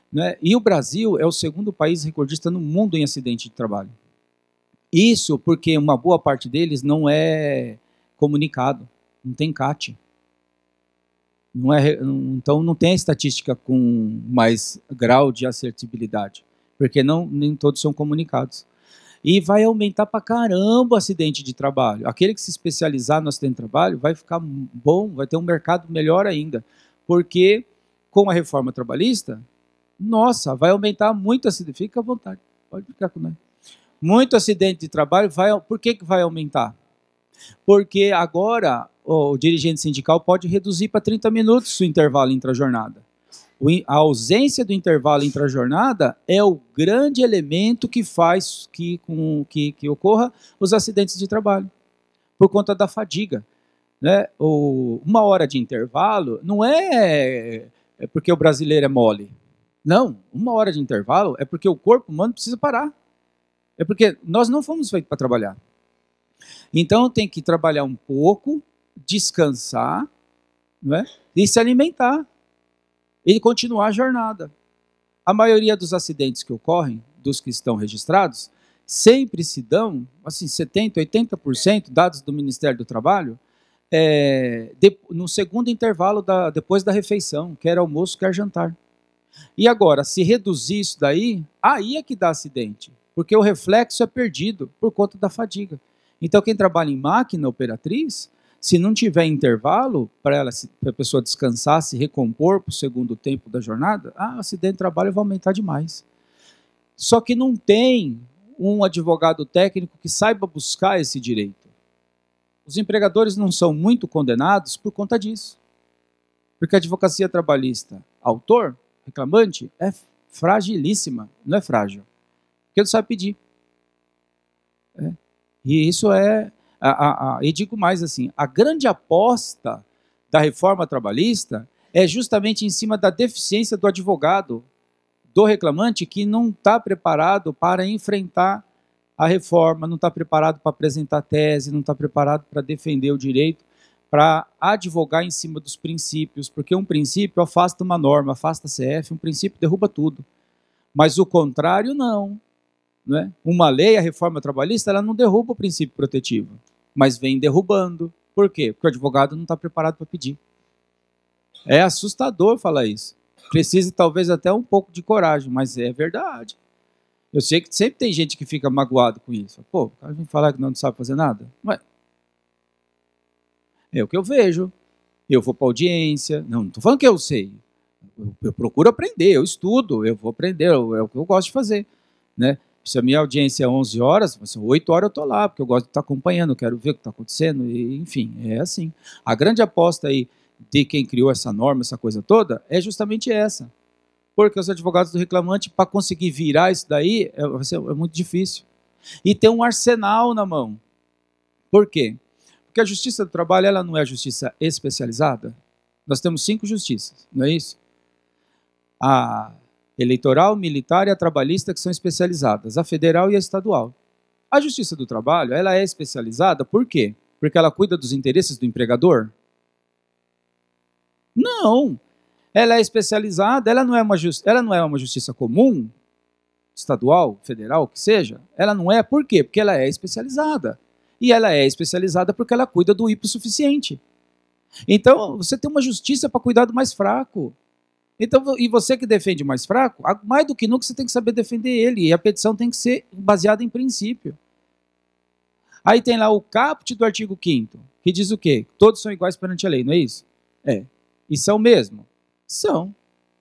S1: Né? E o Brasil é o segundo país recordista no mundo em acidente de trabalho. Isso porque uma boa parte deles não é comunicado, não tem CAT. Então não tem a estatística com mais grau de assertibilidade, porque nem todos são comunicados. E vai aumentar pra caramba o acidente de trabalho. Aquele que se especializar no acidente de trabalho vai ficar bom, vai ter um mercado melhor ainda, porque com a reforma trabalhista, nossa, vai aumentar muito acidente. Fica à vontade, pode ficar com nós. Muito acidente de trabalho, por que vai aumentar? Porque agora o dirigente sindical pode reduzir para 30 minutos o intervalo intra-jornada. A ausência do intervalo intra-jornada é o grande elemento que faz que ocorra os acidentes de trabalho, por conta da fadiga. Né? 1 hora de intervalo não é porque o brasileiro é mole. Não, 1 hora de intervalo é porque o corpo humano precisa parar. É porque nós não fomos feitos para trabalhar. Então tem que trabalhar um pouco, descansar, não é? E se alimentar. E continuar a jornada. A maioria dos acidentes que ocorrem, dos que estão registrados, sempre se dão, assim, 70%, 80%, dados do Ministério do Trabalho, no segundo intervalo depois da refeição, quer almoço, quer jantar. E agora, se reduzir isso daí, aí é que dá acidente. Porque o reflexo é perdido por conta da fadiga. Então, quem trabalha em máquina operatriz, se não tiver intervalo para a pessoa descansar, se recompor para o segundo tempo da jornada, o acidente de trabalho vai aumentar demais. Só que não tem um advogado técnico que saiba buscar esse direito. Os empregadores não são muito condenados por conta disso. Porque a advocacia trabalhista, autor, reclamante, é fragilíssima, não é frágil. Porque não sabe pedir. E isso e digo mais assim, a grande aposta da reforma trabalhista é justamente em cima da deficiência do advogado, do reclamante, que não está preparado para enfrentar a reforma, não está preparado para apresentar tese, não está preparado para defender o direito, para advogar em cima dos princípios, porque um princípio afasta uma norma, afasta a CF, um princípio derruba tudo. Mas o contrário não. Não é? Uma lei, a reforma trabalhista, ela não derruba o princípio protetivo, mas vem derrubando. Por quê? Porque o advogado não está preparado para pedir. É assustador falar isso. Precisa talvez até um pouco de coragem, mas é verdade. Eu sei que sempre tem gente que fica magoado com isso. Pô, o cara vem falar que não sabe fazer nada. Mas é o que eu vejo. Eu vou para audiência. Não estou falando que eu sei. Eu procuro aprender, eu estudo, eu vou aprender, é o que eu gosto de fazer. Né? Se a minha audiência é 11 horas, 8 horas eu estou lá, porque eu gosto de estar acompanhando, eu quero ver o que está acontecendo, e, enfim, é assim. A grande aposta aí de quem criou essa norma, essa coisa toda, é justamente essa. Porque os advogados do reclamante, para conseguir virar isso daí, é muito difícil. E tem um arsenal na mão. Por quê? Porque a justiça do trabalho, ela não é a justiça especializada. Nós temos 5 justiças, não é isso? A eleitoral, militar e a trabalhista, que são especializadas, a federal e a estadual. A justiça do trabalho, ela é especializada por quê? Porque ela cuida dos interesses do empregador? Não. Ela é especializada, ela não é uma justiça comum, estadual, federal, o que seja. Ela não é, por quê? Porque ela é especializada. E ela é especializada porque ela cuida do hipossuficiente. Então, você tem uma justiça para cuidar do mais fraco. Então, e você que defende o mais fraco, mais do que nunca você tem que saber defender ele. E a petição tem que ser baseada em princípio. Aí tem lá o caput do artigo 5º, que diz o quê? Todos são iguais perante a lei, não é isso? É. E são mesmo? São.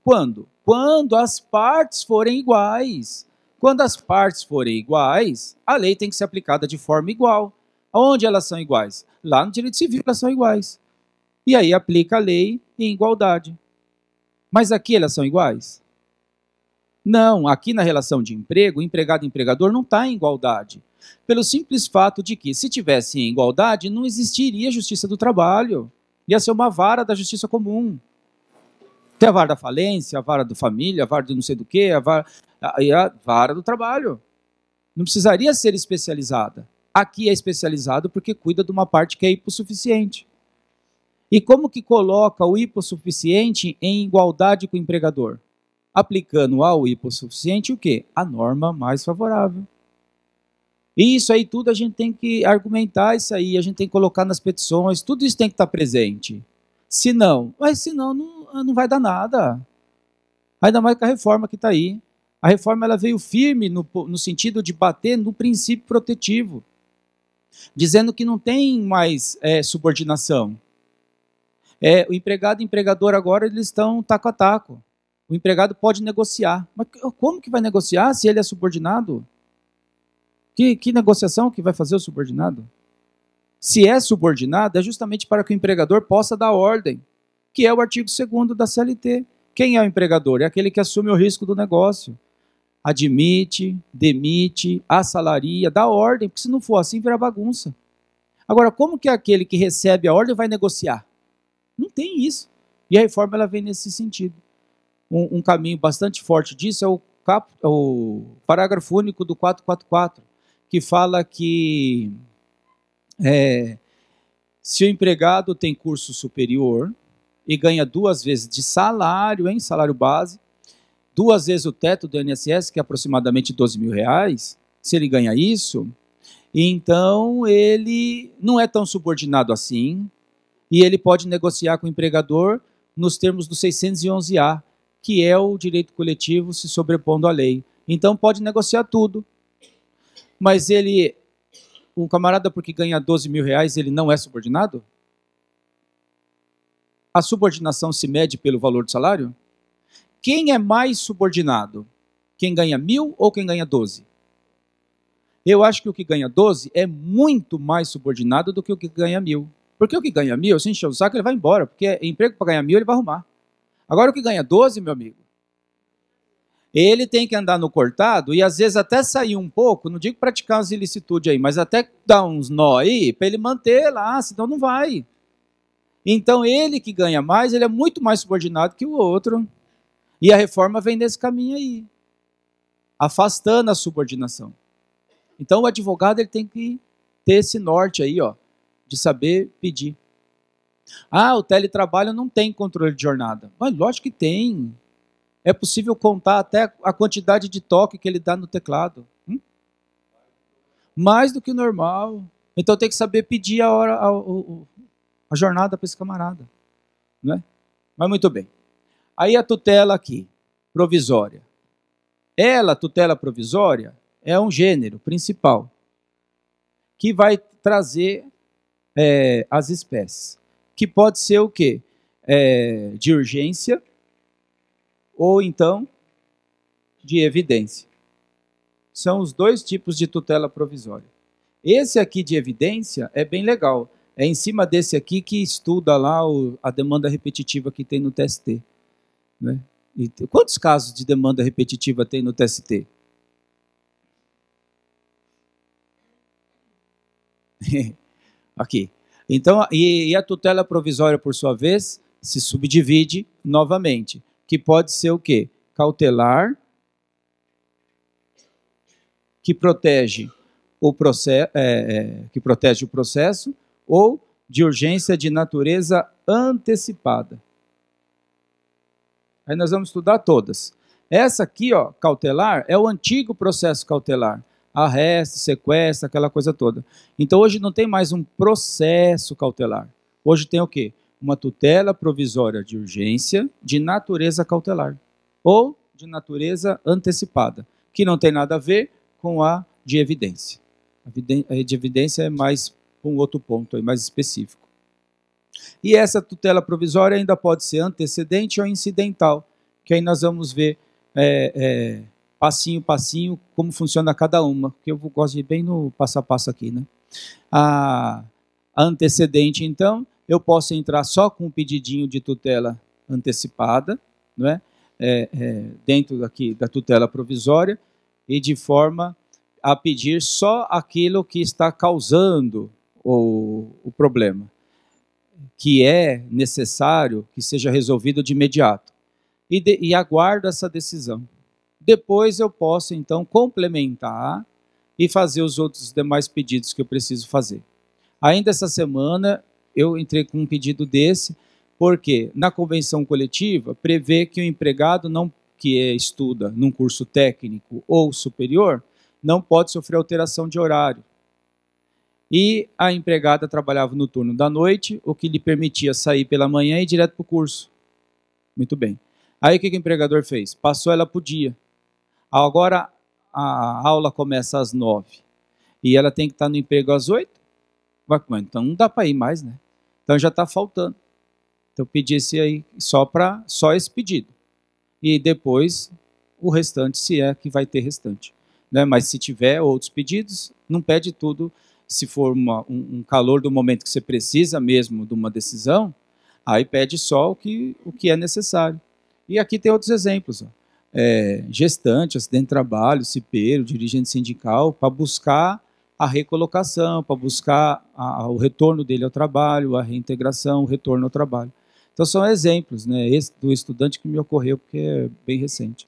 S1: Quando? Quando as partes forem iguais. Quando as partes forem iguais, a lei tem que ser aplicada de forma igual. Onde elas são iguais? Lá no direito civil elas são iguais. E aí aplica a lei em igualdade. Mas aqui elas são iguais? Não, aqui na relação de emprego, empregado e empregador não está em igualdade. Pelo simples fato de que, se tivesse em igualdade, não existiria justiça do trabalho. Ia ser uma vara da justiça comum. Tem a vara da falência, a vara da família, a vara de não sei do que, a vara do trabalho. Não precisaria ser especializada. Aqui é especializado porque cuida de uma parte que é hipossuficiente. E como que coloca o hipossuficiente em igualdade com o empregador? Aplicando ao hipossuficiente o quê? A norma mais favorável. E isso aí tudo a gente tem que argumentar, isso aí a gente tem que colocar nas petições, tudo isso tem que estar presente. Senão não vai dar nada. Ainda mais com a reforma que está aí. A reforma ela veio firme no sentido de bater no princípio protetivo, dizendo que não tem mais subordinação. O empregado e o empregador agora eles estão taco a taco. O empregado pode negociar. Mas como que vai negociar se ele é subordinado? Que negociação que vai fazer o subordinado? Se é subordinado, é justamente para que o empregador possa dar ordem, que é o artigo 2º da CLT. Quem é o empregador? É aquele que assume o risco do negócio. Admite, demite, assalaria, dá ordem, porque se não for assim, vira bagunça. Agora, como que aquele que recebe a ordem vai negociar? Não tem isso. E a reforma ela vem nesse sentido. Um caminho bastante forte disso é o parágrafo único do 444, que fala que se o empregado tem curso superior e ganha 2 vezes de salário, salário base, 2 vezes o teto do INSS, que é aproximadamente R$12.000, se ele ganha isso, então ele não é tão subordinado assim, e ele pode negociar com o empregador nos termos do 611-A, que é o direito coletivo se sobrepondo à lei. Então pode negociar tudo. Mas o camarada porque ganha R$12.000, ele não é subordinado? A subordinação se mede pelo valor do salário? Quem é mais subordinado? Quem ganha 1.000 ou quem ganha 12? Eu acho que o que ganha 12 é muito mais subordinado do que o que ganha 1.000. Porque o que ganha 1.000, se encher o saco, ele vai embora. Porque emprego para ganhar 1.000, ele vai arrumar. Agora o que ganha 12, meu amigo, ele tem que andar no cortado e às vezes até sair um pouco, não digo praticar umas ilicitudes aí, mas até dar uns nó aí para ele manter lá, senão não vai. Então ele que ganha mais, ele é muito mais subordinado que o outro. E a reforma vem nesse caminho aí, afastando a subordinação. Então o advogado ele tem que ter esse norte aí, ó, de saber pedir. Ah, o teletrabalho não tem controle de jornada. Mas lógico que tem. É possível contar até a quantidade de toque que ele dá no teclado. Mais do que o normal. Então tem que saber pedir a hora, a jornada para esse camarada. Não é? Mas muito bem. Aí a tutela aqui, provisória. Ela, tutela provisória, é um gênero principal que vai trazer as espécies. Que pode ser o quê? De urgência ou então de evidência. São os dois tipos de tutela provisória. Esse aqui de evidência é bem legal. É em cima desse aqui que estuda lá a demanda repetitiva que tem no TST. Né? E quantos casos de demanda repetitiva tem no TST? Aqui. Então, e a tutela provisória, por sua vez, se subdivide novamente, que pode ser o quê? Cautelar, que protege o processo, ou de urgência de natureza antecipada. Aí nós vamos estudar todas. Essa aqui, ó, cautelar, é o antigo processo cautelar. Arresto, sequestro, aquela coisa toda. Então hoje não tem mais um processo cautelar. Hoje tem o quê? Uma tutela provisória de urgência de natureza cautelar. Ou de natureza antecipada, que não tem nada a ver com a de evidência. A de evidência é mais um outro ponto, mais específico. E essa tutela provisória ainda pode ser antecedente ou incidental, que aí nós vamos ver passinho, passinho, como funciona cada uma, porque eu gosto de ir bem no passo a passo aqui, né? A antecedente, então, eu posso entrar só com um pedidinho de tutela antecipada, não é? Dentro aqui da tutela provisória, e de forma a pedir só aquilo que está causando o problema, que é necessário que seja resolvido de imediato. E aguardo essa decisão. Depois eu posso, então, complementar e fazer os outros demais pedidos que eu preciso fazer. Ainda essa semana, eu entrei com um pedido desse, porque na convenção coletiva prevê que o empregado que estuda num curso técnico ou superior não pode sofrer alteração de horário. E a empregada trabalhava no turno da noite, o que lhe permitia sair pela manhã e ir direto para o curso. Muito bem. Aí o que o empregador fez? Passou ela para o dia. Agora a aula começa às 9 e ela tem que estar no emprego às 8. Então não dá para ir mais, né? Então já está faltando. Então eu pedi esse aí só esse pedido. E depois o restante, se é que vai ter restante. Né? Mas se tiver outros pedidos, não pede tudo. Se for um calor do momento que você precisa mesmo de uma decisão, aí pede só o que é necessário. E aqui tem outros exemplos. Ó. Gestante, acidente de trabalho, cipeiro, dirigente sindical, para buscar a recolocação, para buscar o retorno dele ao trabalho, a reintegração, o retorno ao trabalho. Então são exemplos, né? Esse do estudante que me ocorreu, porque é bem recente.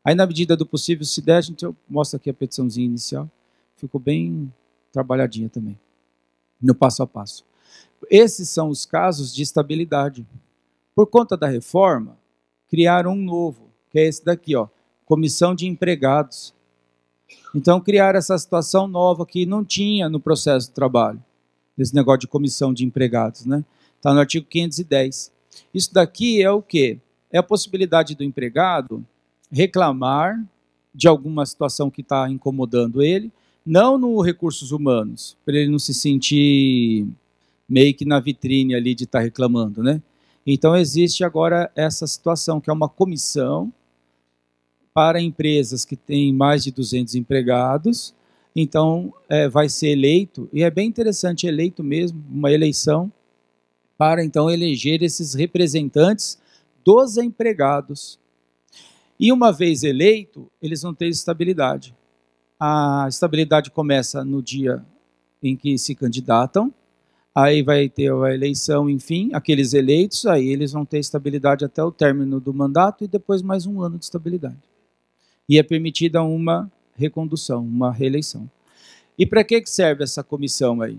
S1: Aí na medida do possível, se der, eu mostro aqui a petiçãozinha inicial. Ficou bem trabalhadinha também, no passo a passo. Esses são os casos de estabilidade. Por conta da reforma, criaram um novo, que é esse daqui, ó, comissão de empregados. Então criaram essa situação nova que não tinha no processo de trabalho, esse negócio de comissão de empregados, né? Está no artigo 510. Isso daqui é o quê? É a possibilidade do empregado reclamar de alguma situação que está incomodando ele, não no recursos humanos, para ele não se sentir meio que na vitrine ali de estar reclamando, né? Então existe agora essa situação, que é uma comissão para empresas que têm mais de 200 empregados. Então vai ser eleito, e é bem interessante, eleito mesmo, uma eleição, para então eleger esses representantes dos empregados. E uma vez eleito, eles vão ter estabilidade. A estabilidade começa no dia em que se candidatam, Aí vai ter a eleição, enfim, aqueles eleitos, aí eles vão ter estabilidade até o término do mandato e depois mais um ano de estabilidade. E é permitida uma recondução, uma reeleição. E para que serve essa comissão aí?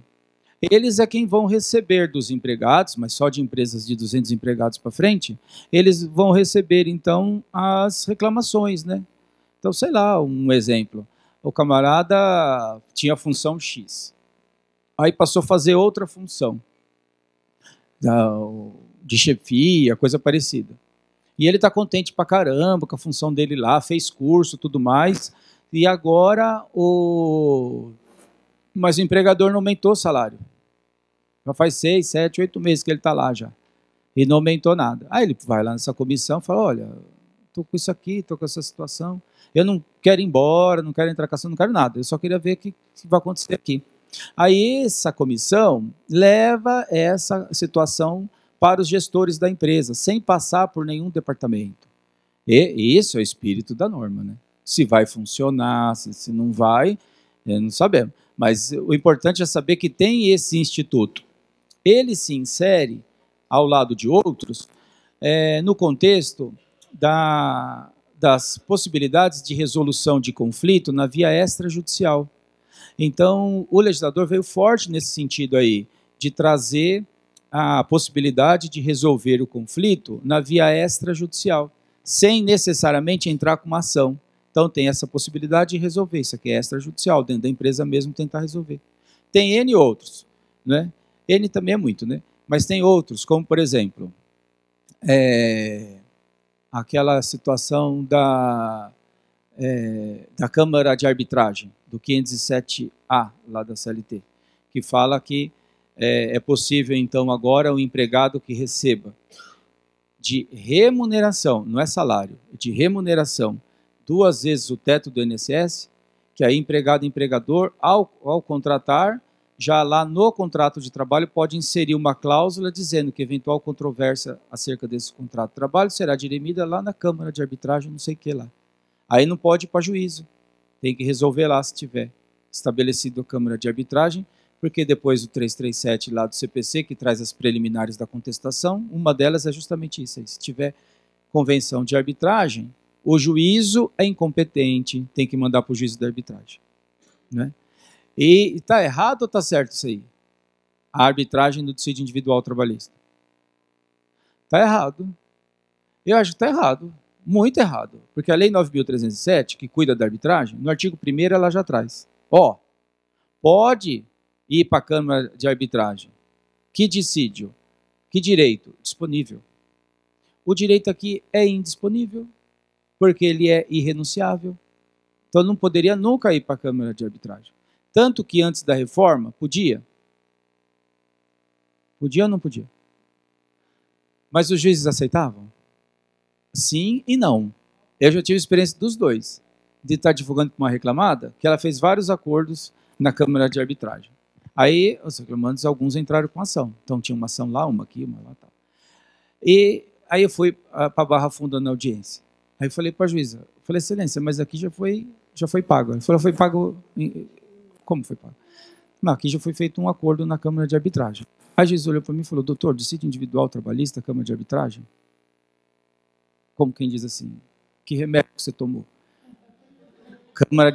S1: Eles é quem vão receber dos empregados, mas só de empresas de 200 empregados para frente, eles vão receber, então, as reclamações, né? Então, sei lá, um exemplo. O camarada tinha função X. Aí passou a fazer outra função, de chefia, coisa parecida. E ele está contente pra caramba com a função dele lá, fez curso, tudo mais, e agora mas o empregador não aumentou o salário. Já faz 6, 7, 8 meses que ele está lá já, e não aumentou nada. Aí ele vai lá nessa comissão e fala, olha, estou com isso aqui, estou com essa situação, eu não quero ir embora, não quero entrar com ação, não quero nada, eu só queria ver o que vai acontecer aqui. Aí essa comissão leva essa situação para os gestores da empresa, sem passar por nenhum departamento. E esse é o espírito da norma, né? Se vai funcionar, se não vai, não sabemos. Mas o importante é saber que tem esse instituto. Ele se insere, ao lado de outros, no contexto das possibilidades de resolução de conflito na via extrajudicial. Então, o legislador veio forte nesse sentido aí, de trazer a possibilidade de resolver o conflito na via extrajudicial, sem necessariamente entrar com uma ação. Então, tem essa possibilidade de resolver, isso aqui é extrajudicial, dentro da empresa mesmo tentar resolver. Tem N outros, né? N também é muito, né? Mas tem outros, como por exemplo, aquela situação da Câmara de Arbitragem, do 507A, lá da CLT, que fala que é possível, então, agora o empregado que receba de remuneração, não é salário, de remuneração, 2 vezes o teto do INSS, que aí empregado e empregador, ao contratar, já lá no contrato de trabalho, pode inserir uma cláusula dizendo que eventual controvérsia acerca desse contrato de trabalho será dirimida lá na Câmara de Arbitragem, não sei o que lá. Aí não pode ir para juízo, tem que resolver lá se tiver estabelecido a Câmara de Arbitragem, porque depois o 337 lá do CPC, que traz as preliminares da contestação, uma delas é justamente isso aí. Se tiver convenção de arbitragem, o juízo é incompetente, tem que mandar para o juízo da arbitragem. Né? E está errado ou está certo isso aí? A arbitragem do dissídio individual trabalhista. Está errado. Eu acho que está errado. Muito errado, porque a Lei 9.307, que cuida da arbitragem, no artigo 1º ela já traz. Pode ir para a Câmara de Arbitragem. Que dissídio? Que direito? Disponível. O direito aqui é indisponível, porque ele é irrenunciável. Então não poderia nunca ir para a Câmara de Arbitragem. Tanto que antes da reforma, podia. Podia ou não podia? Mas os juízes aceitavam? Sim e não. Eu já tive experiência dos dois, de estar divulgando para uma reclamada, que ela fez vários acordos na Câmara de Arbitragem. Aí, os reclamantes, alguns entraram com ação. Então, tinha uma ação lá, uma aqui, uma lá, tal. E aí eu fui para a Barra Funda na audiência. Aí eu falei para a juíza, falei, excelência, mas aqui já foi pago. Ela falou, foi pago... Como foi pago? Não, aqui já foi feito um acordo na Câmara de Arbitragem. Aí a juíza olhou para mim e falou, doutor, dissídio individual trabalhista, Câmara de Arbitragem? Como quem diz assim, que remédio que você tomou? Câmara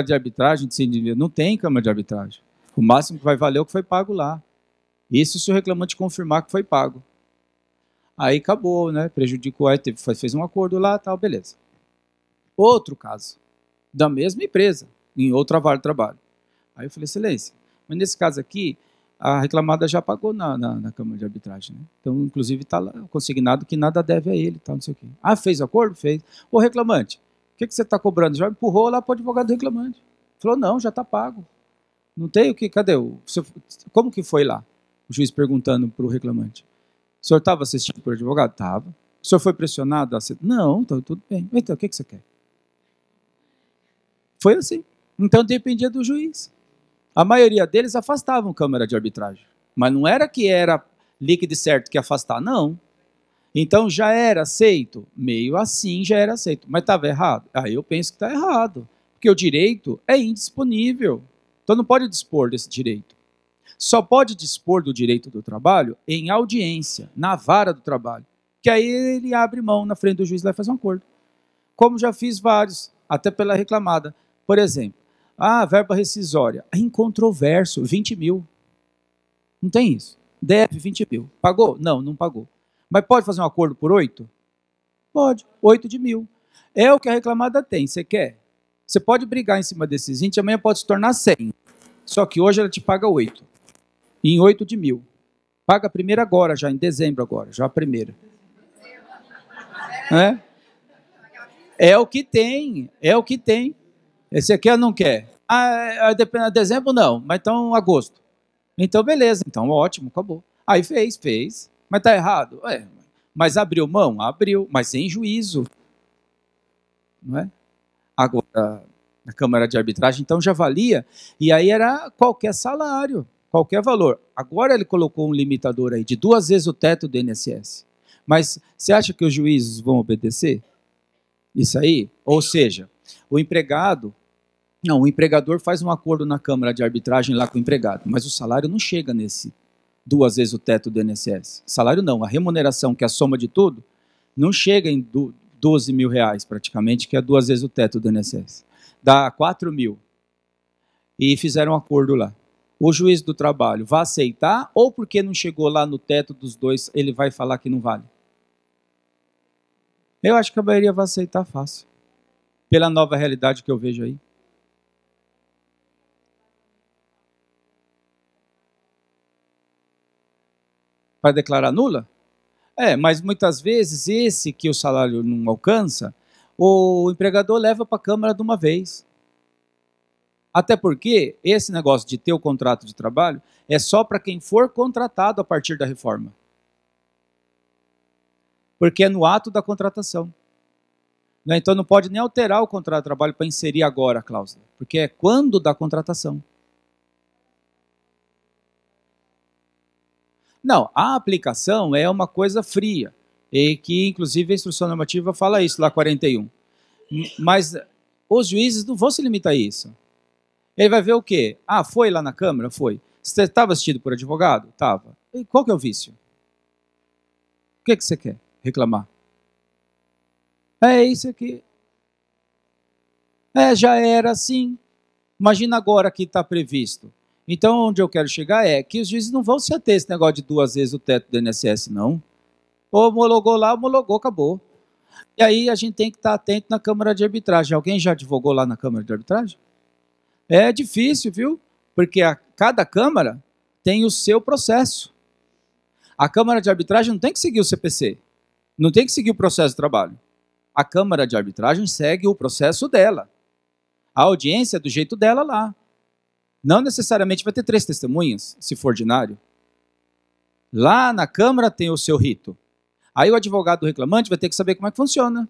S1: de Arbitragem, não tem Câmara de Arbitragem. O máximo que vai valer é o que foi pago lá. Isso se o reclamante confirmar que foi pago. Aí acabou, né? Prejudicou, aí fez um acordo lá, tal, beleza. Outro caso, da mesma empresa, em outra vara de trabalho. Aí eu falei, excelência, mas nesse caso aqui, a reclamada já pagou na Câmara de Arbitragem. Né? Então, inclusive, está lá consignado que nada deve a ele. Tal, não sei o quê. Ah, fez o acordo? Fez. Ô, reclamante, o que você está cobrando? Já empurrou lá para o advogado do reclamante. Falou, não, já está pago. Não tem o que, cadê? Como que foi lá? O juiz perguntando para o reclamante. O senhor estava assistindo por advogado? Estava. O senhor foi pressionado? Não, então tudo bem. Então, o que você quer? Foi assim. Então, dependia do juiz. A maioria deles afastavam Câmara de Arbitragem. Mas não era que era líquido e certo que ia afastar, não. Então já era aceito? Meio assim já era aceito. Mas estava errado? Aí eu penso que está errado. Porque o direito é indisponível. Então não pode dispor desse direito. Só pode dispor do direito do trabalho em audiência, na vara do trabalho. Que aí ele abre mão na frente do juiz e vai fazer um acordo. Como já fiz vários, até pela reclamada. Por exemplo, verba rescisória, incontroverso, 20 mil. Não tem isso. Deve 20 mil. Pagou? Não, não pagou. Mas pode fazer um acordo por 8? Pode, 8 de mil. É o que a reclamada tem, você quer? Você pode brigar em cima desses 20, amanhã pode se tornar 100. Só que hoje ela te paga 8. Em 8 de mil. Paga a primeira agora, já em dezembro agora, já a primeira. É o que tem, é o que tem. Você quer ou não quer? Depende de dezembro não, mas então agosto. Então beleza, então ótimo, acabou. Aí fez. Mas tá errado? Mas abriu mão? Abriu, mas sem juízo. Não é? Agora, na Câmara de Arbitragem, então já valia, e aí era qualquer salário, qualquer valor. Agora ele colocou um limitador aí de 2 vezes o teto do INSS. Mas você acha que os juízes vão obedecer isso aí? Ou seja, o empregador faz um acordo na Câmara de Arbitragem lá com o empregado, mas o salário não chega nesse 2 vezes o teto do INSS. Salário não, a remuneração, que é a soma de tudo, não chega em 12 mil reais praticamente, que é 2 vezes o teto do INSS. Dá 4 mil. E fizeram um acordo lá. O juiz do trabalho vai aceitar, ou porque não chegou lá no teto dos dois, ele vai falar que não vale? Eu acho que a maioria vai aceitar fácil. Pela nova realidade que eu vejo aí. Para declarar nula? Mas muitas vezes esse que o salário não alcança, o empregador leva para a Câmara de uma vez. Até porque esse negócio de ter o contrato de trabalho é só para quem for contratado a partir da reforma. Porque é no ato da contratação. Então não pode nem alterar o contrato de trabalho para inserir agora a cláusula, porque é quando da contratação. Não, a aplicação é uma coisa fria, e que inclusive a instrução normativa fala isso lá 41. Mas os juízes não vão se limitar a isso. Ele vai ver o quê? Foi lá na Câmara? Foi. Você estava assistido por advogado? Estava. E qual que é o vício? O que você quer reclamar? É isso aqui. Já era assim. Imagina agora que está previsto. Então, onde eu quero chegar é que os juízes não vão se ater a esse negócio de 2 vezes o teto do INSS, não. Homologou lá, homologou, acabou. E aí a gente tem que estar atento na Câmara de Arbitragem. Alguém já advogou lá na Câmara de Arbitragem? É difícil, viu? Porque cada Câmara tem o seu processo. A Câmara de Arbitragem não tem que seguir o CPC. Não tem que seguir o processo de trabalho. A Câmara de Arbitragem segue o processo dela. A audiência é do jeito dela lá. Não necessariamente vai ter 3 testemunhas, se for ordinário. Lá na Câmara tem o seu rito. Aí o advogado do reclamante vai ter que saber como é que funciona.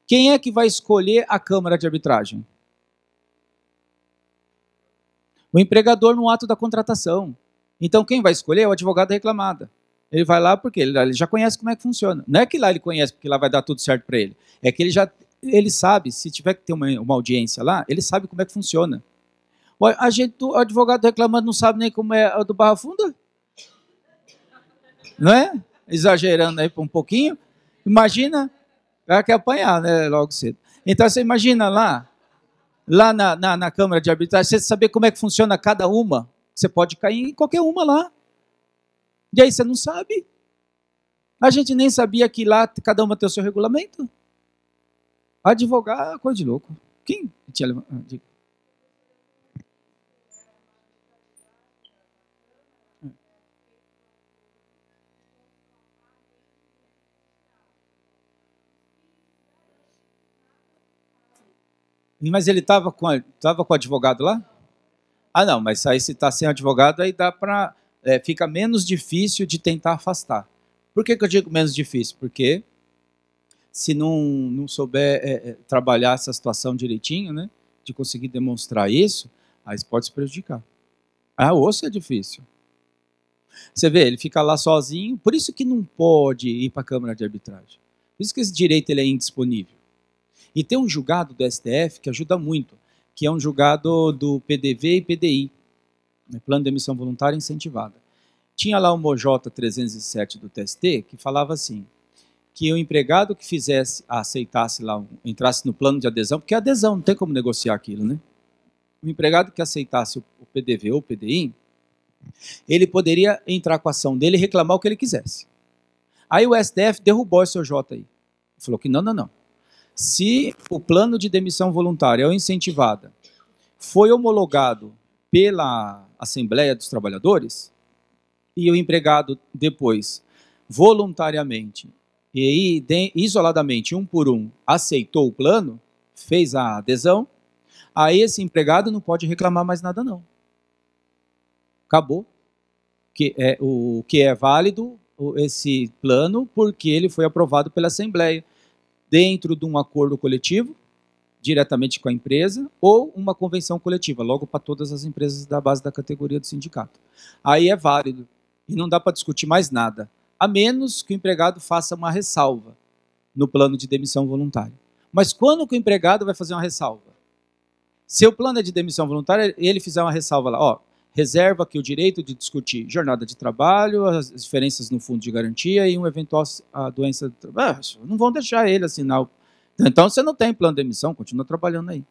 S1: Quem é que vai escolher a Câmara de Arbitragem? O empregador no ato da contratação. Então quem vai escolher é o advogado da reclamada. Ele vai lá porque ele já conhece como é que funciona. Não é que lá ele conhece porque lá vai dar tudo certo para ele. É que ele sabe, se tiver que ter uma audiência lá, ele sabe como é que funciona. O advogado reclamando não sabe nem como é a do Barra Funda? Não é? Exagerando aí um pouquinho. Imagina, vai que apanhar, né, logo cedo. Então você imagina lá na Câmara de Arbitragem, você saber como é que funciona cada uma, você pode cair em qualquer uma lá. E aí você não sabe. A gente nem sabia que lá cada uma tem o seu regulamento. Advogar, coisa de louco. Quem tinha levantado? Mas ele estava com o advogado lá? Não, mas aí se está sem advogado, aí dá para... fica menos difícil de tentar afastar. Por que eu digo menos difícil? Porque se não souber trabalhar essa situação direitinho, né, de conseguir demonstrar isso, aí pode se prejudicar. Osso é difícil. Você vê, ele fica lá sozinho, por isso que não pode ir para a Câmara de Arbitragem. Por isso que esse direito ele é indisponível. E tem um julgado do STF que ajuda muito, que é um julgado do PDV e PDI. Plano de demissão voluntária incentivada. Tinha lá o MOJ 307 do TST, que falava assim, que o empregado que aceitasse lá, entrasse no plano de adesão, porque é adesão, não tem como negociar aquilo, né? O empregado que aceitasse o PDV ou o PDI, ele poderia entrar com a ação dele e reclamar o que ele quisesse. Aí o STF derrubou esse OJ aí. Falou que não. Se o plano de demissão voluntária ou incentivada foi homologado pela Assembleia dos Trabalhadores e o empregado depois, voluntariamente e isoladamente, um por um, aceitou o plano, fez a adesão, aí esse empregado não pode reclamar mais nada não. Acabou. O que é válido, esse plano, porque ele foi aprovado pela Assembleia, dentro de um acordo coletivo, diretamente com a empresa, ou uma convenção coletiva, logo para todas as empresas da base da categoria do sindicato. Aí é válido, e não dá para discutir mais nada, a menos que o empregado faça uma ressalva no plano de demissão voluntária. Mas quando que o empregado vai fazer uma ressalva? Se o plano é de demissão voluntária, ele fizer uma ressalva lá, ó, reserva aqui o direito de discutir jornada de trabalho, as diferenças no fundo de garantia e uma eventual doença do trabalho. Não vão deixar ele assinar. Então você não tem plano de demissão, continua trabalhando aí.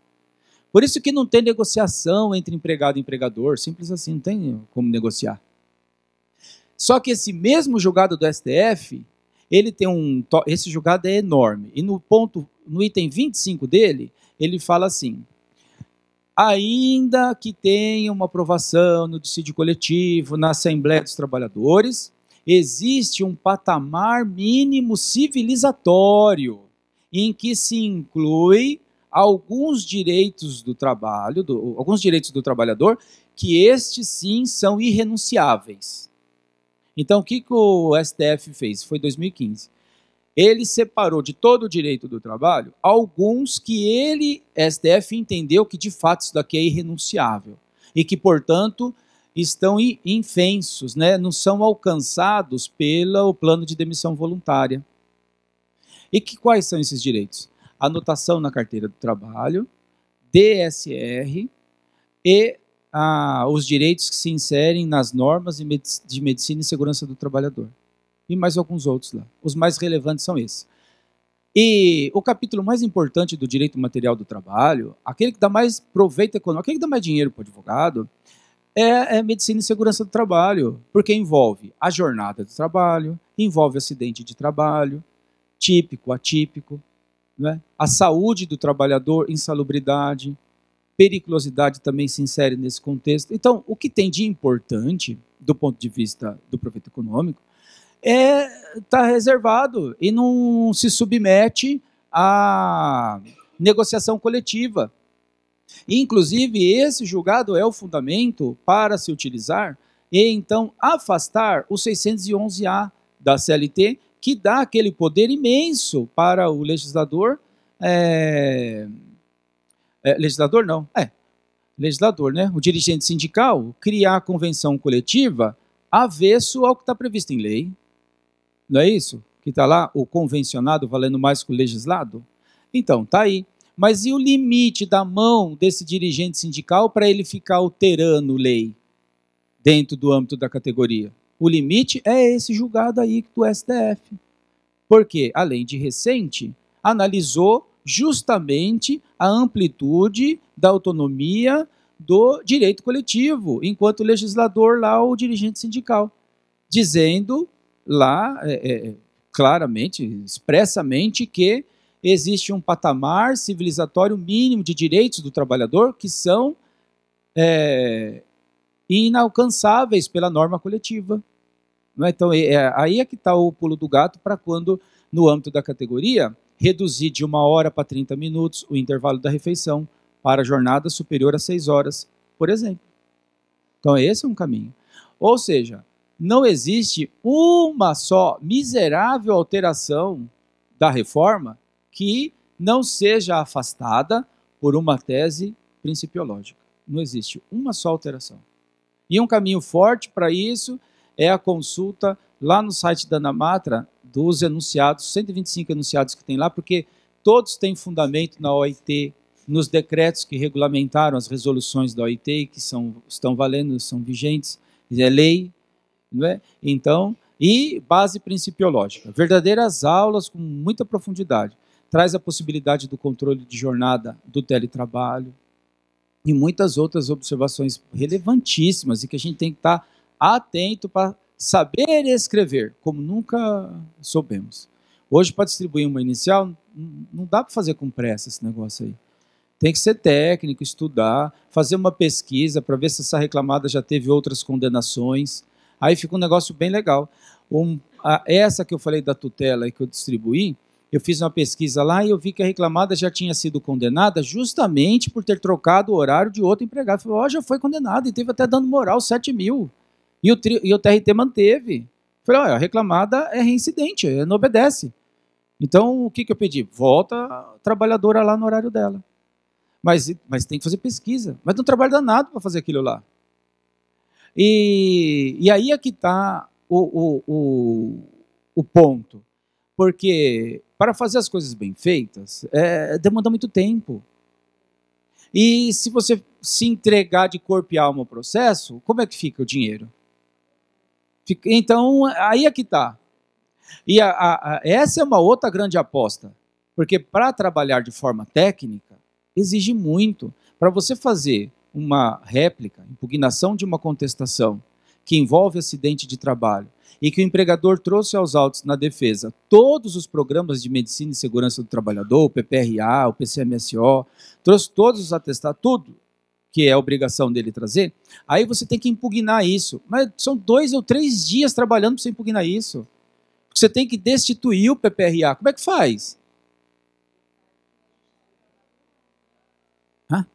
S1: Por isso que não tem negociação entre empregado e empregador, simples assim, não tem como negociar. Só que esse mesmo julgado do STF, ele tem esse julgado é enorme. E no item 25 dele, ele fala assim: ainda que tenha uma aprovação no dissídio coletivo, na Assembleia dos Trabalhadores, existe um patamar mínimo civilizatório em que se inclui alguns direitos do trabalho, alguns direitos do trabalhador, que estes sim são irrenunciáveis. Então, o que o STF fez? Foi em 2015. Ele separou de todo o direito do trabalho alguns que ele, STF, entendeu que de fato isso daqui é irrenunciável e que, portanto, estão infensos, né? Não são alcançados pelo plano de demissão voluntária. E quais são esses direitos? Anotação na carteira do trabalho, DSR e os direitos que se inserem nas normas de medicina e segurança do trabalhador. E mais alguns outros lá. Os mais relevantes são esses. E o capítulo mais importante do direito material do trabalho, aquele que dá mais proveito econômico, aquele que dá mais dinheiro para o advogado, é medicina e segurança do trabalho, porque envolve a jornada do trabalho, envolve acidente de trabalho, típico, atípico, né? A saúde do trabalhador, insalubridade, periculosidade também se insere nesse contexto. Então, o que tem de importante, do ponto de vista do proveito econômico, está reservado e não se submete à negociação coletiva. Inclusive, esse julgado é o fundamento para se utilizar e, então, afastar o 611-A da CLT, que dá aquele poder imenso para o legislador, legislador, né? O dirigente sindical criar a convenção coletiva avesso ao que está previsto em lei. Não é isso? Que está lá, o convencionado valendo mais que o legislado? Então, está aí. Mas e o limite da mão desse dirigente sindical para ele ficar alterando lei dentro do âmbito da categoria? O limite é esse julgado aí do STF. Porque, além de recente, analisou justamente a amplitude da autonomia do direito coletivo, enquanto legislador lá, o dirigente sindical, dizendo lá, claramente, expressamente, que existe um patamar civilizatório mínimo de direitos do trabalhador que são inalcançáveis pela norma coletiva. Não é? Então, aí é que está o pulo do gato para quando, no âmbito da categoria, reduzir de 1 hora para 30 minutos o intervalo da refeição para jornada superior a 6 horas, por exemplo. Então, esse é um caminho. Ou seja, não existe uma só miserável alteração da reforma que não seja afastada por uma tese principiológica. Não existe uma só alteração. E um caminho forte para isso é a consulta lá no site da ANAMATRA dos enunciados, 125 enunciados que tem lá, porque todos têm fundamento na OIT, nos decretos que regulamentaram as resoluções da OIT, que estão valendo, são vigentes, é lei, não é? Então, e base principiológica. Verdadeiras aulas com muita profundidade. Traz a possibilidade do controle de jornada do teletrabalho e muitas outras observações relevantíssimas e que a gente tem que estar atento para saber escrever, como nunca soubemos. Hoje, para distribuir uma inicial, não dá para fazer com pressa esse negócio aí. Tem que ser técnico, estudar, fazer uma pesquisa para ver se essa reclamada já teve outras condenações. Aí fica um negócio bem legal. Essa que eu falei da tutela e que eu distribuí, eu fiz uma pesquisa lá e eu vi que a reclamada já tinha sido condenada justamente por ter trocado o horário de outro empregado. Eu falei, já foi condenado e teve até dano moral, 7 mil. E o TRT manteve. Eu falei, a reclamada é reincidente, não obedece. Então, o que eu pedi? Volta a trabalhadora lá no horário dela. Mas tem que fazer pesquisa. Mas não trabalha danado para fazer aquilo lá. E aí é que está o ponto. Porque para fazer as coisas bem feitas, demanda muito tempo. E se você se entregar de corpo e alma ao processo, como é que fica o dinheiro? Então, aí é que está. E essa é uma outra grande aposta. Porque para trabalhar de forma técnica, exige muito. Para você fazer uma réplica, impugnação de uma contestação que envolve acidente de trabalho e que o empregador trouxe aos autos na defesa todos os programas de medicina e segurança do trabalhador, o PPRA, o PCMSO, trouxe todos os atestados, tudo que é a obrigação dele trazer, aí você tem que impugnar isso. Mas são 2 ou 3 dias trabalhando para você impugnar isso. Você tem que destituir o PPRA. Como é que faz? Hã?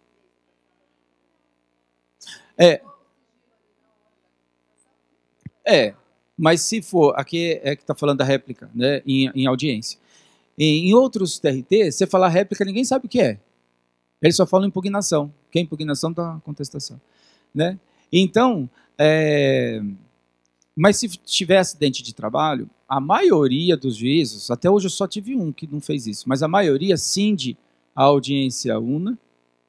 S1: Mas se for, aqui é que está falando da réplica, né, em audiência. Em outros TRT, você falar réplica, ninguém sabe o que é. Eles só falam impugnação, que é impugnação da contestação. Né? Então, mas se tiver acidente de trabalho, a maioria dos juízes, até hoje eu só tive um que não fez isso, mas a maioria cinde a audiência una,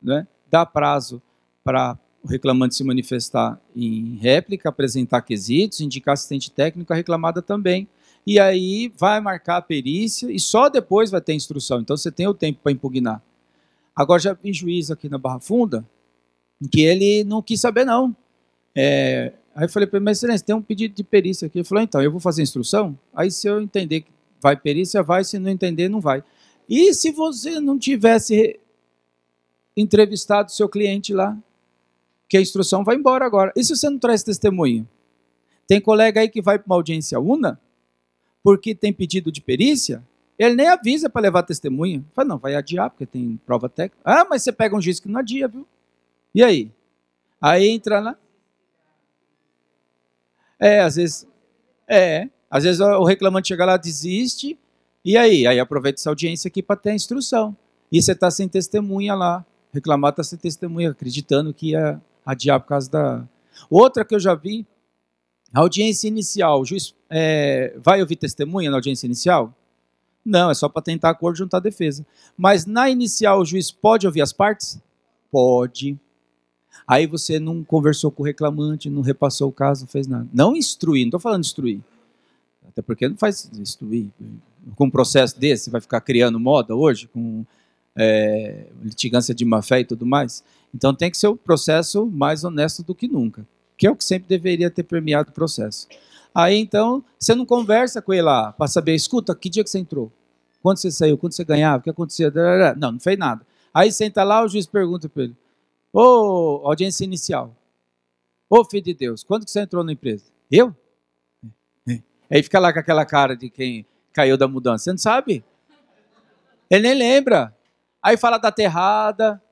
S1: né, dá prazo para o reclamante se manifestar em réplica, apresentar quesitos, indicar assistente técnico, a reclamada também. E aí vai marcar a perícia e só depois vai ter instrução. Então você tem o tempo para impugnar. Agora já vi juiz aqui na Barra Funda que ele não quis saber não. Aí eu falei para ele, mas excelência, tem um pedido de perícia aqui. Ele falou, então, eu vou fazer a instrução, aí se eu entender que vai perícia, vai, se não entender, não vai. E se você não tivesse entrevistado o seu cliente lá, que a instrução vai embora agora. E se você não traz testemunho? Tem colega aí que vai para uma audiência una, porque tem pedido de perícia, ele nem avisa para levar testemunha. Fala, não, vai adiar, porque tem prova técnica. Ah, mas você pega um juiz que não adia, viu? E aí? Aí entra lá. Às vezes o reclamante chega lá, desiste, e aí? Aí aproveita essa audiência aqui para ter a instrução. E você está sem testemunha lá. O reclamado está sem testemunha, acreditando que ia adiar por causa da... Outra que eu já vi, a audiência inicial, o juiz vai ouvir testemunha na audiência inicial? Não, é só para tentar acordo junto à defesa. Mas na inicial o juiz pode ouvir as partes? Pode. Aí você não conversou com o reclamante, não repassou o caso, não fez nada. Não instruir, não estou falando instruir. Até porque não faz instruir. Com um processo desse, você vai ficar criando moda hoje, com litigância de má-fé e tudo mais. Então tem que ser o processo mais honesto do que nunca, que é o que sempre deveria ter permeado o processo. Aí então, você não conversa com ele lá para saber, escuta, que dia que você entrou? Quando você saiu? Quando você ganhava? O que acontecia? Não, não fez nada. Aí senta lá, o juiz pergunta para ele, audiência inicial, filho de Deus, quando que você entrou na empresa? Eu? Aí fica lá com aquela cara de quem caiu da mudança. Você não sabe? Ele nem lembra. Aí fala data errada.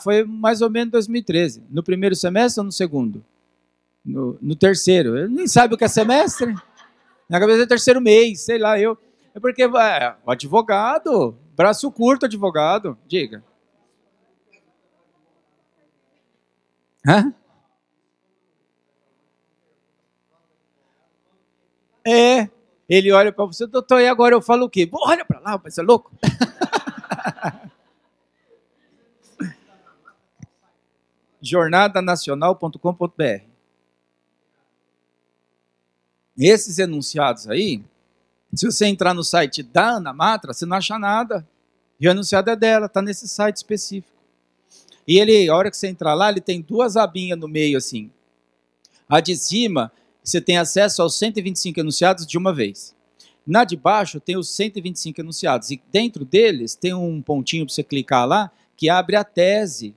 S1: Foi mais ou menos 2013. No primeiro semestre ou no segundo? No terceiro. Ele nem sabe o que é semestre. Na cabeça é terceiro mês, sei lá, eu. É porque o advogado, braço curto advogado, diga. Hã? Ele olha para você, doutor, e agora eu falo o quê? Olha para lá, você é louco? jornadanacional.com.br. Esses enunciados aí, se você entrar no site da Ana Matra, você não acha nada. E o enunciado é dela, está nesse site específico. E ele, a hora que você entrar lá, ele tem duas abinhas no meio assim. A de cima, você tem acesso aos 125 enunciados de uma vez. Na de baixo tem os 125 enunciados. E dentro deles tem um pontinho para você clicar lá, que abre a tese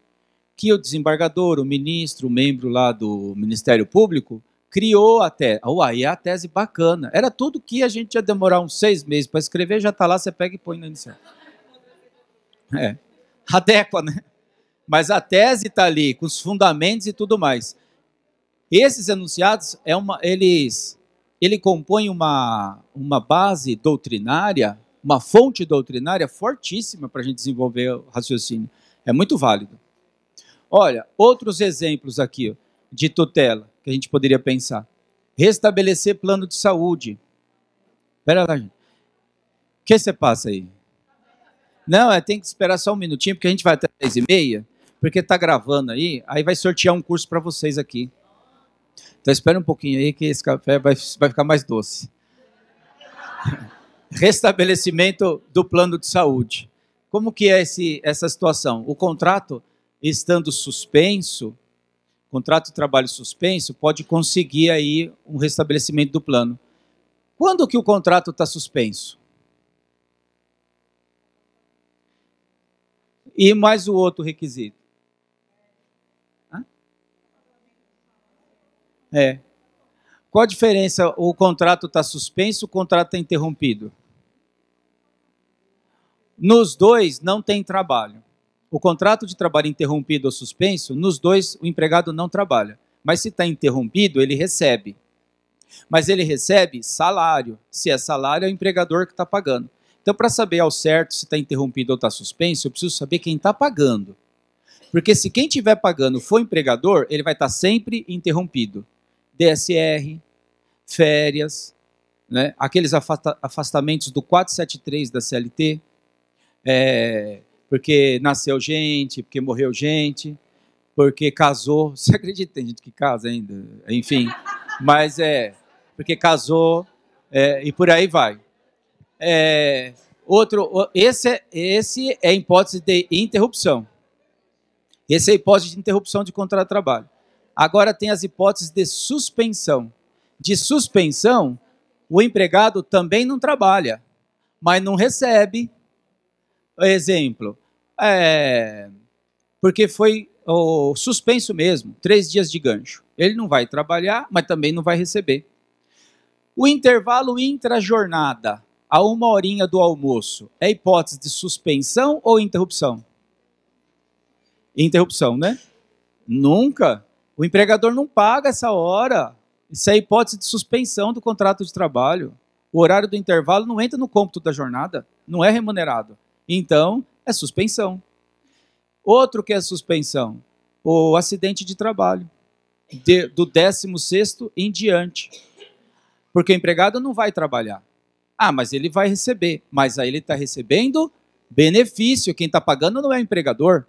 S1: que o desembargador, o ministro, o membro lá do Ministério Público, criou a tese. Aí é a tese bacana. Era tudo que a gente ia demorar uns 6 meses para escrever, já está lá, você pega e põe na inicial. Adequa, né? Mas a tese está ali, com os fundamentos e tudo mais. Esses enunciados, ele compõe uma base doutrinária, uma fonte doutrinária fortíssima para a gente desenvolver o raciocínio. É muito válido. Olha, outros exemplos aqui de tutela que a gente poderia pensar. Restabelecer plano de saúde. Espera lá, gente. O que você passa aí? Não, tem que esperar só um minutinho, porque a gente vai até 10h30, porque está gravando aí vai sortear um curso para vocês aqui. Então espera um pouquinho aí que esse café vai ficar mais doce. Restabelecimento do plano de saúde. Como que é essa situação? O contrato estando suspenso, contrato de trabalho suspenso, pode conseguir aí um restabelecimento do plano. Quando que o contrato está suspenso? E mais o outro requisito. Qual a diferença? O contrato está suspenso, o contrato está interrompido? Nos dois não tem trabalho. O contrato de trabalho interrompido ou suspenso, nos dois o empregado não trabalha. Mas se está interrompido, ele recebe. Mas ele recebe salário. Se é salário, é o empregador que está pagando. Então, para saber ao certo se está interrompido ou está suspenso, eu preciso saber quem está pagando. Porque se quem estiver pagando for empregador, ele vai estar sempre interrompido. DSR, férias, né? Aqueles afastamentos do 473 da CLT, porque nasceu gente, porque morreu gente, porque casou. Você acredita que tem gente que casa ainda? Enfim, mas porque casou, e por aí vai. Esse é a hipótese de interrupção. Essa é a hipótese de interrupção de contrato de trabalho. Agora tem as hipóteses de suspensão. De suspensão, o empregado também não trabalha, mas não recebe. Exemplo, porque foi suspenso mesmo, 3 dias de gancho. Ele não vai trabalhar, mas também não vai receber. O intervalo intra-jornada, a 1 horinha do almoço, é hipótese de suspensão ou interrupção? Interrupção, né? Nunca. O empregador não paga essa hora. Isso é hipótese de suspensão do contrato de trabalho. O horário do intervalo não entra no cômputo da jornada, não é remunerado. Então, é suspensão. Outro que é suspensão, o acidente de trabalho, do 16º em diante. Porque o empregado não vai trabalhar. Mas ele vai receber. Mas aí ele está recebendo benefício. Quem está pagando não é o empregador.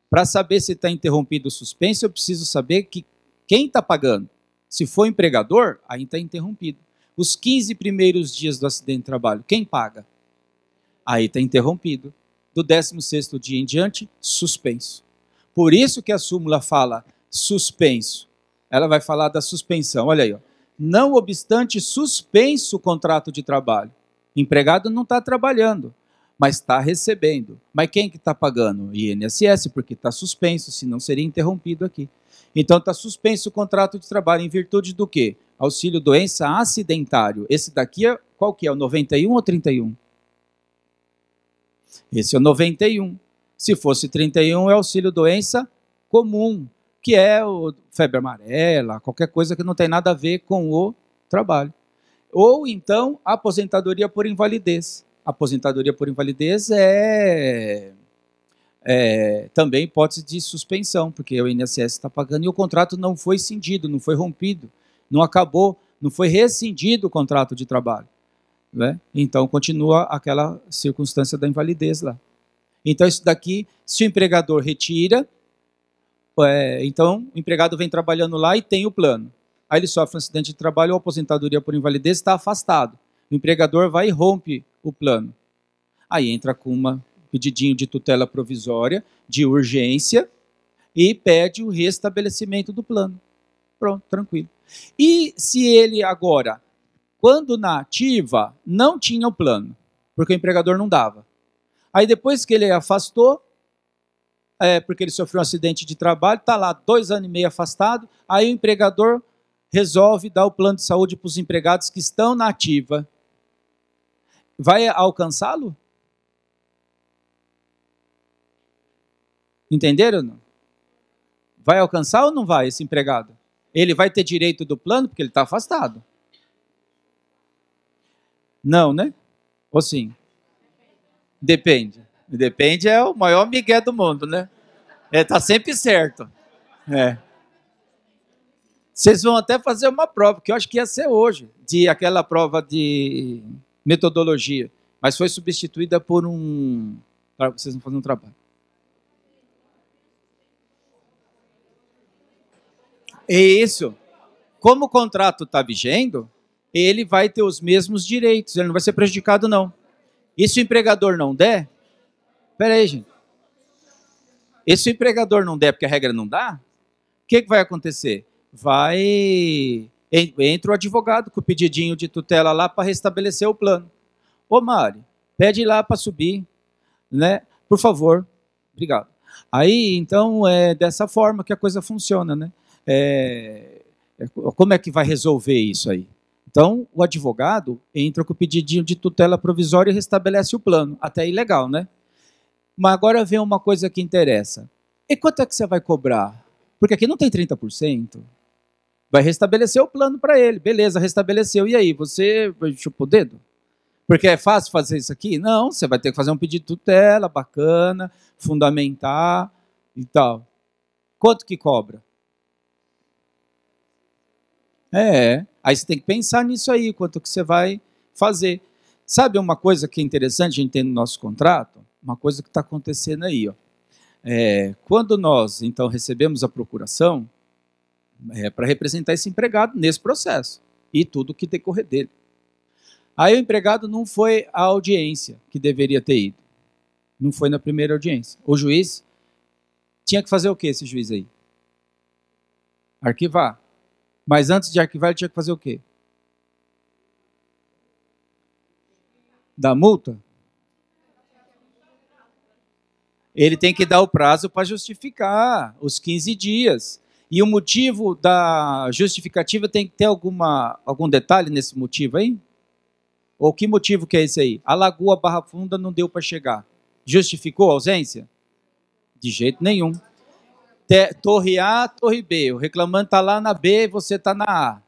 S1: Para saber se está interrompido o suspenso, eu preciso saber quem está pagando. Se for empregador, aí está interrompido. Os 15 primeiros dias do acidente de trabalho, quem paga? Aí está interrompido. Do 16º dia em diante, suspenso. Por isso que a súmula fala suspenso. Ela vai falar da suspensão. Olha aí, ó. Não obstante suspenso o contrato de trabalho. O empregado não está trabalhando, mas está recebendo. Mas quem que está pagando? O INSS, porque está suspenso, senão seria interrompido aqui. Então está suspenso o contrato de trabalho em virtude do quê? Auxílio-doença acidentário. Esse daqui, qual que é? O 91 ou 31? Esse é o 91. Se fosse 31, é auxílio-doença comum, que é o febre amarela, qualquer coisa que não tem nada a ver com o trabalho. Ou então, aposentadoria por invalidez. Aposentadoria por invalidez também hipótese de suspensão, porque o INSS está pagando e o contrato não foi cindido, não foi rompido, não acabou, não foi rescindido o contrato de trabalho. Né? Então, continua aquela circunstância da invalidez lá. Então, isso daqui, se o empregador retira, Então, o empregado vem trabalhando lá e tem o plano. Aí ele sofre um acidente de trabalho ou aposentadoria por invalidez, está afastado. O empregador vai e rompe o plano. Aí entra com um pedidinho de tutela provisória, de urgência, e pede o restabelecimento do plano. Pronto, tranquilo. E se ele agora, quando na ativa, não tinha o plano, porque o empregador não dava. Aí depois que ele afastou, porque ele sofreu um acidente de trabalho, está lá 2 anos e meio afastado, aí o empregador resolve dar o plano de saúde para os empregados que estão na ativa. Vai alcançá-lo? Entenderam? Vai alcançar ou não vai esse empregado? Ele vai ter direito do plano porque ele está afastado? Não, né? Ou sim? Depende. Depende é o maior migué do mundo, né? Tá sempre certo. Vocês vão até fazer uma prova, que eu acho que ia ser hoje, de aquela prova de metodologia, mas foi substituída por vocês vão fazer um trabalho. É isso. Como o contrato está vigendo, ele vai ter os mesmos direitos, ele não vai ser prejudicado, não. E se o empregador não der, peraí, gente. E se o empregador não der porque a regra não dá, o que vai acontecer? Entra o advogado com o pedidinho de tutela lá para restabelecer o plano. Ô Mari, pede lá para subir, né? Por favor. Obrigado. Aí, então, é dessa forma que a coisa funciona, né? Como é que vai resolver isso aí? Então, o advogado entra com o pedidinho de tutela provisória e restabelece o plano. Até aí legal, né? Mas agora vem uma coisa que interessa. E quanto é que você vai cobrar? Porque aqui não tem 30%. Vai restabelecer o plano para ele. Beleza, restabeleceu. E aí, você chupou o dedo? Porque é fácil fazer isso aqui? Não, você vai ter que fazer um pedido de tutela, bacana, fundamentar e tal. Quanto que cobra? Aí você tem que pensar nisso aí, quanto que você vai fazer. Sabe uma coisa que é interessante a gente ter no nosso contrato? Uma coisa que está acontecendo aí, ó. Quando nós, então, recebemos a procuração, para representar esse empregado nesse processo, e tudo que decorrer dele. Aí o empregado não foi à audiência que deveria ter ido. Não foi na primeira audiência. O juiz tinha que fazer o que esse juiz aí? Arquivar. Mas antes de arquivar, ele tinha que fazer o quê? Dar multa? Ele tem que dar o prazo para justificar os 15 dias. E o motivo da justificativa tem que ter algum detalhe nesse motivo aí? Ou que motivo que é esse aí? A Lagoa Barra Funda não deu para chegar. Justificou a ausência? De jeito nenhum. Torre A, Torre B. O reclamante está lá na B e você está na A.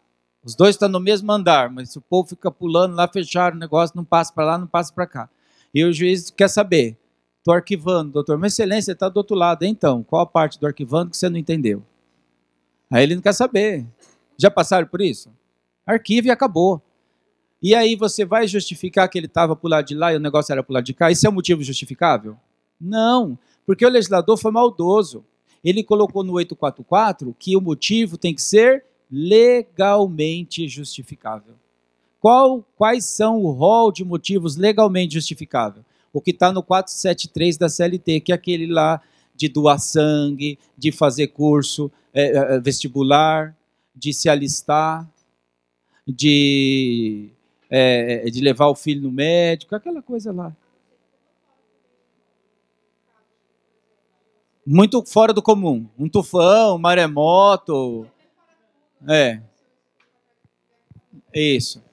S1: Os dois estão no mesmo andar, mas o povo fica pulando lá, fecharam o negócio, não passa para lá, não passa para cá. E o juiz quer saber. Estou arquivando, doutor. Mas excelência, está do outro lado. Então, qual a parte do arquivando que você não entendeu? Aí ele não quer saber. Já passaram por isso? Arquiva e acabou. E aí você vai justificar que ele estava para o lado de lá e o negócio era para o lado de cá? Isso é um motivo justificável? Não, porque o legislador foi maldoso. Ele colocou no 844 que o motivo tem que ser legalmente justificável. Quais são o rol de motivos legalmente justificáveis? O que está no 473 da CLT, que é aquele lá de doar sangue, de fazer curso vestibular, de se alistar, de levar o filho no médico, aquela coisa lá. Muito fora do comum. Um tufão, um maremoto. Isso.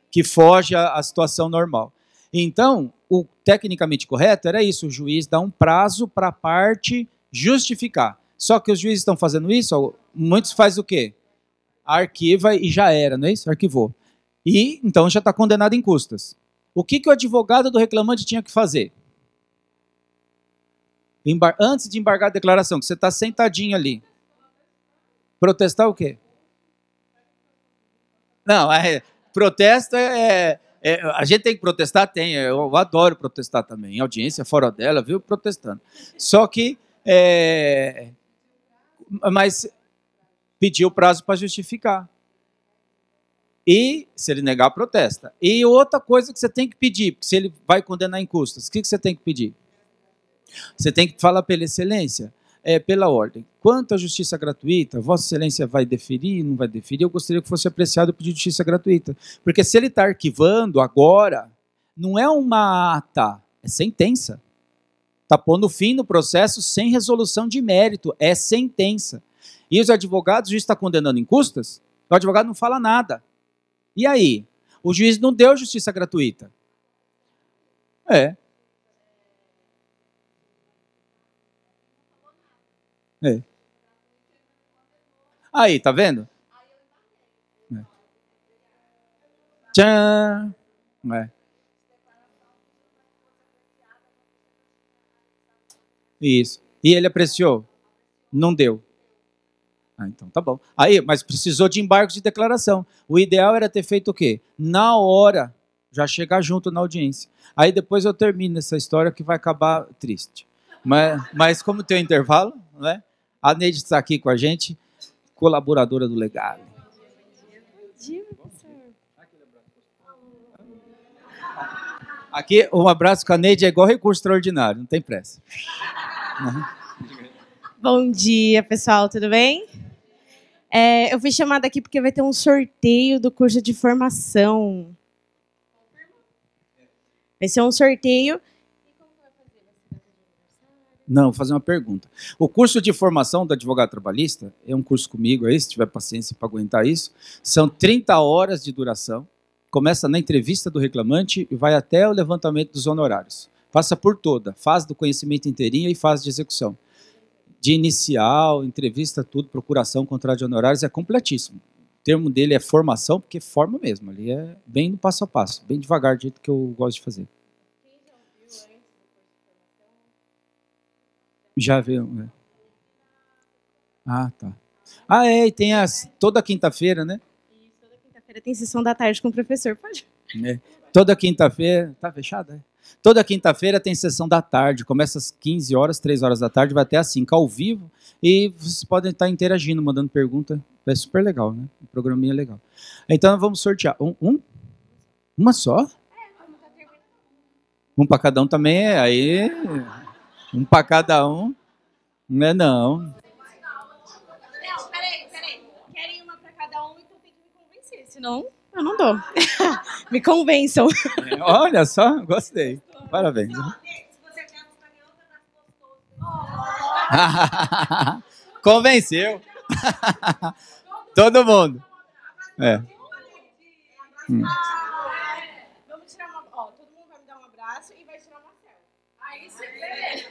S1: Que foge à situação normal. Então, o tecnicamente correto era isso, o juiz dá um prazo para a parte justificar. Só que os juízes estão fazendo isso, muitos fazem o quê? Arquiva e já era, não é isso? Arquivou. E então já está condenado em custas. O que o advogado do reclamante tinha que fazer? Antes de embargar a declaração, que você está sentadinho ali. Protestar o quê? Não, protesto a gente tem que protestar? Tem. Eu adoro protestar também. Em audiência, fora dela, viu? Protestando. Só que Mas pediu o prazo para justificar. E, se ele negar, protesta. E outra coisa que você tem que pedir, porque se ele vai condenar em custas, o que você tem que pedir? Você tem que falar pela excelência, pela ordem. Quanto à justiça gratuita, Vossa Excelência vai deferir, não vai deferir? Eu gostaria que fosse apreciado o pedido de justiça gratuita. Porque se ele está arquivando agora, não é uma ata, é sentença. Está pondo fim no processo sem resolução de mérito, é sentença. E os advogados, o juiz está condenando em custas, o advogado não fala nada. E aí? O juiz não deu justiça gratuita. É. Aí, tá vendo? Tchan! Isso. E ele apreciou? Não deu. Então tá bom. Aí, mas precisou de embargos de declaração. O ideal era ter feito o quê? Na hora, já chegar junto na audiência. Aí depois eu termino essa história que vai acabar triste. Mas como tem um intervalo, né? A Neide está aqui com a gente, colaboradora do Legale.
S2: Bom dia, professor.
S1: Aqui, um abraço com a Neide é igual recurso extraordinário, não tem pressa.
S2: Bom dia, pessoal, tudo bem? Eu fui chamada aqui porque vai ter um sorteio do curso de formação. Vai ser um sorteio.
S1: Não, vou fazer uma pergunta. O curso de formação do advogado trabalhista é um curso comigo aí, se tiver paciência para aguentar isso. São 30 horas de duração. Começa na entrevista do reclamante e vai até o levantamento dos honorários. Passa por toda, fase do conhecimento inteirinho e fase de execução. De inicial, entrevista, tudo, procuração, contrato de honorários, é completíssimo. O termo dele é formação, porque forma mesmo. Ali é bem no passo a passo, bem devagar, do jeito que eu gosto de fazer. Já viu? Né? Ah, tá. Ah, e tem toda quinta-feira, né?
S2: Isso, toda quinta-feira tem sessão da tarde com o professor, pode?
S1: Toda quinta-feira, tá fechada? Toda quinta-feira tem sessão da tarde, começa às 15 horas, 3 horas da tarde, vai até às 5 ao vivo, e vocês podem estar interagindo, mandando pergunta, é super legal, né? O programinha é legal. Então, vamos sortear. Uma só? Um para cada um também, aí... Um para cada um, não é não.
S2: Não, peraí. Querem uma para cada um, então tem que me convencer, senão eu não dou. Me convençam.
S1: Olha só, gostei. Parabéns.
S2: Se você quer gostoso.
S1: Convenceu. Todo mundo.
S2: Vamos tirar uma... todo mundo vai me dar um abraço e vai tirar uma selfie. Aí você vê.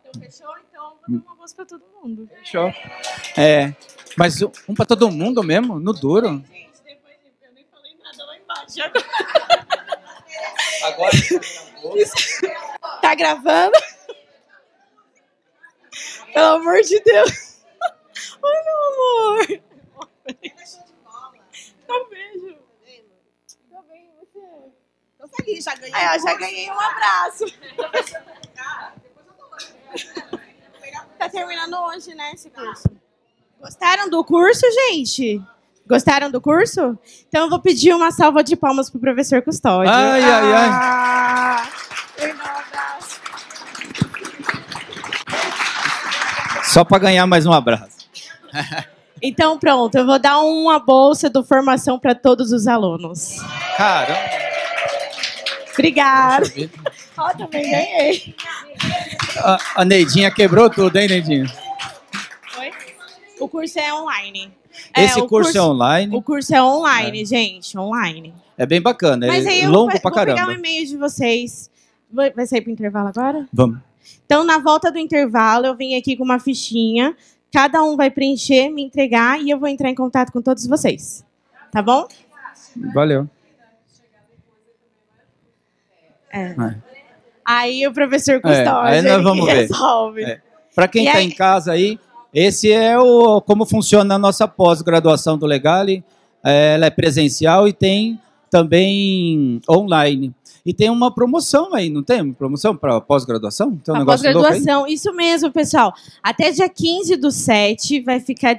S2: Então, fechou? Então, vou dar uma bolsa pra todo mundo.
S1: Fechou. Mas um pra todo mundo mesmo? No duro?
S2: Gente, depois eu nem falei nada lá embaixo.
S1: Agora
S2: tá gravando? Pelo amor de Deus. Oi, meu amor. Não vejo. Tô bem, você?
S3: Tô feliz, já ganhei.
S2: Já ganhei um abraço. Tá terminando hoje, né, esse curso. Gostaram do curso, gente? Gostaram do curso? Então eu vou pedir uma salva de palmas pro professor Custódio.
S1: Ai.
S2: Eu dou um abraço.
S1: Só para ganhar mais um abraço.
S2: Então pronto, eu vou dar uma bolsa do formação para todos os alunos.
S1: Caramba.
S2: Obrigada. Também ganhei.
S1: A Neidinha quebrou tudo, hein, Neidinha?
S2: Oi? O curso é online.
S1: Esse curso é online?
S2: O curso é online, gente, online.
S1: É bem bacana,
S2: Mas aí
S1: é
S2: eu
S1: longo pra
S2: vou
S1: caramba.
S2: pegar um e-mail de vocês. Vai sair pro intervalo agora?
S1: Vamos.
S2: Então, na volta do intervalo, eu vim aqui com uma fichinha. Cada um vai preencher, me entregar e eu vou entrar em contato com todos vocês. Tá bom?
S1: Valeu.
S2: Aí o professor Custódio
S1: aí nós vamos ver.
S2: resolve.
S1: Para quem está em casa aí, esse é como funciona a nossa pós-graduação do Legale. Ela é presencial e tem também online. E tem uma promoção aí, não tem? Uma promoção para pós-graduação? Tem um negócio louco aí?
S2: Pós-graduação, isso mesmo, pessoal. Até dia 15/7 vai ficar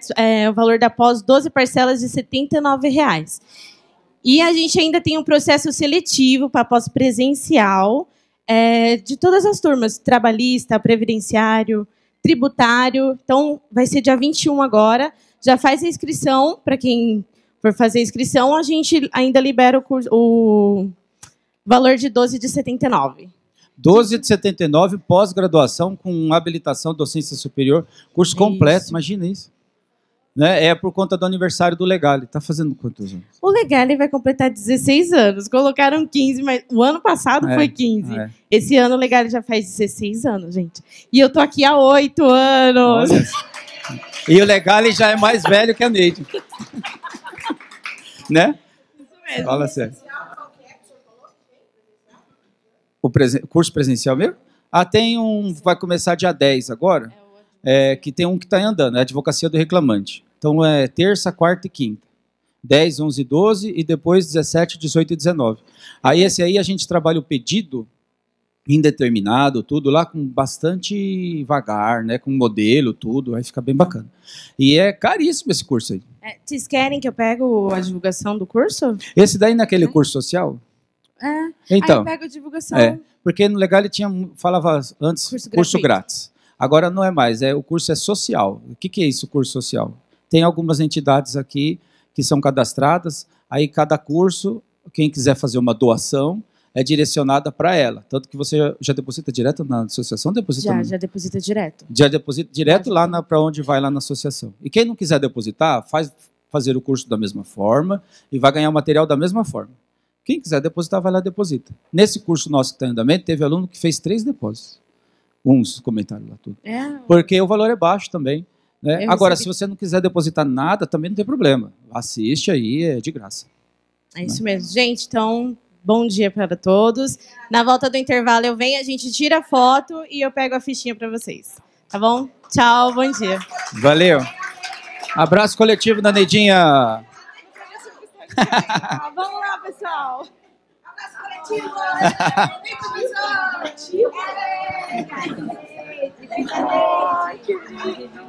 S2: o valor da pós 12 parcelas de R$ 79,00. E a gente ainda tem um processo seletivo para pós-presencial de todas as turmas, trabalhista, previdenciário, tributário. Então, vai ser dia 21 agora. Já faz a inscrição, para quem for fazer a inscrição, a gente ainda libera o valor de 12 de R$ 79,00.
S1: 12 de 79, pós-graduação com habilitação, docência superior, curso completo, imagina isso. Né? É por conta do aniversário do Legale. Está fazendo quantos anos?
S2: O Legale vai completar 16 anos. Colocaram 15, mas o ano passado foi 15. Esse ano o Legale já faz 16 anos, gente. E eu tô aqui há 8 anos.
S1: Olha. E o Legale já é mais velho que a Neide. Né?
S2: Isso mesmo.
S1: Fala sério. O curso presencial mesmo? Tem um, vai começar dia 10 agora, que tem um que está andando, é a Advocacia do Reclamante. Então é terça, quarta e quinta. 10, 11 e 12 e depois 17, 18 e 19. Aí esse aí a gente trabalha o pedido indeterminado, tudo lá com bastante vagar, né, com modelo, tudo, aí fica bem bacana. E é caríssimo esse curso aí.
S2: Vocês querem que eu pego a divulgação do curso?
S1: Esse daí naquele curso social? Então,
S2: aí eu pego a divulgação.
S1: Porque no Legale falava antes curso grátis. Agora não é mais, o curso é social. O que é isso, curso social? Tem algumas entidades aqui que são cadastradas, aí cada curso, quem quiser fazer uma doação, é direcionada para ela. Tanto que você já deposita direto na associação?
S2: Já deposita direto.
S1: Já deposita direto lá para onde vai lá na associação. E quem não quiser depositar, fazer o curso da mesma forma e vai ganhar o material da mesma forma. Quem quiser depositar, vai lá e deposita. Nesse curso nosso que está em andamento, teve aluno que fez 3 depósitos. Uns comentários lá, tudo. Porque o valor é baixo também. Né? Agora, se você não quiser depositar nada, também não tem problema. Assiste aí, é de graça.
S2: É isso mesmo. Gente, então, bom dia para todos. Na volta do intervalo eu venho, a gente tira a foto e eu pego a fichinha para vocês. Tá bom? Tchau, bom dia.
S1: Valeu. Abraço coletivo da Neidinha.
S2: Vamos lá, pessoal.
S3: Abraço coletivo.
S1: Ai, que lindo.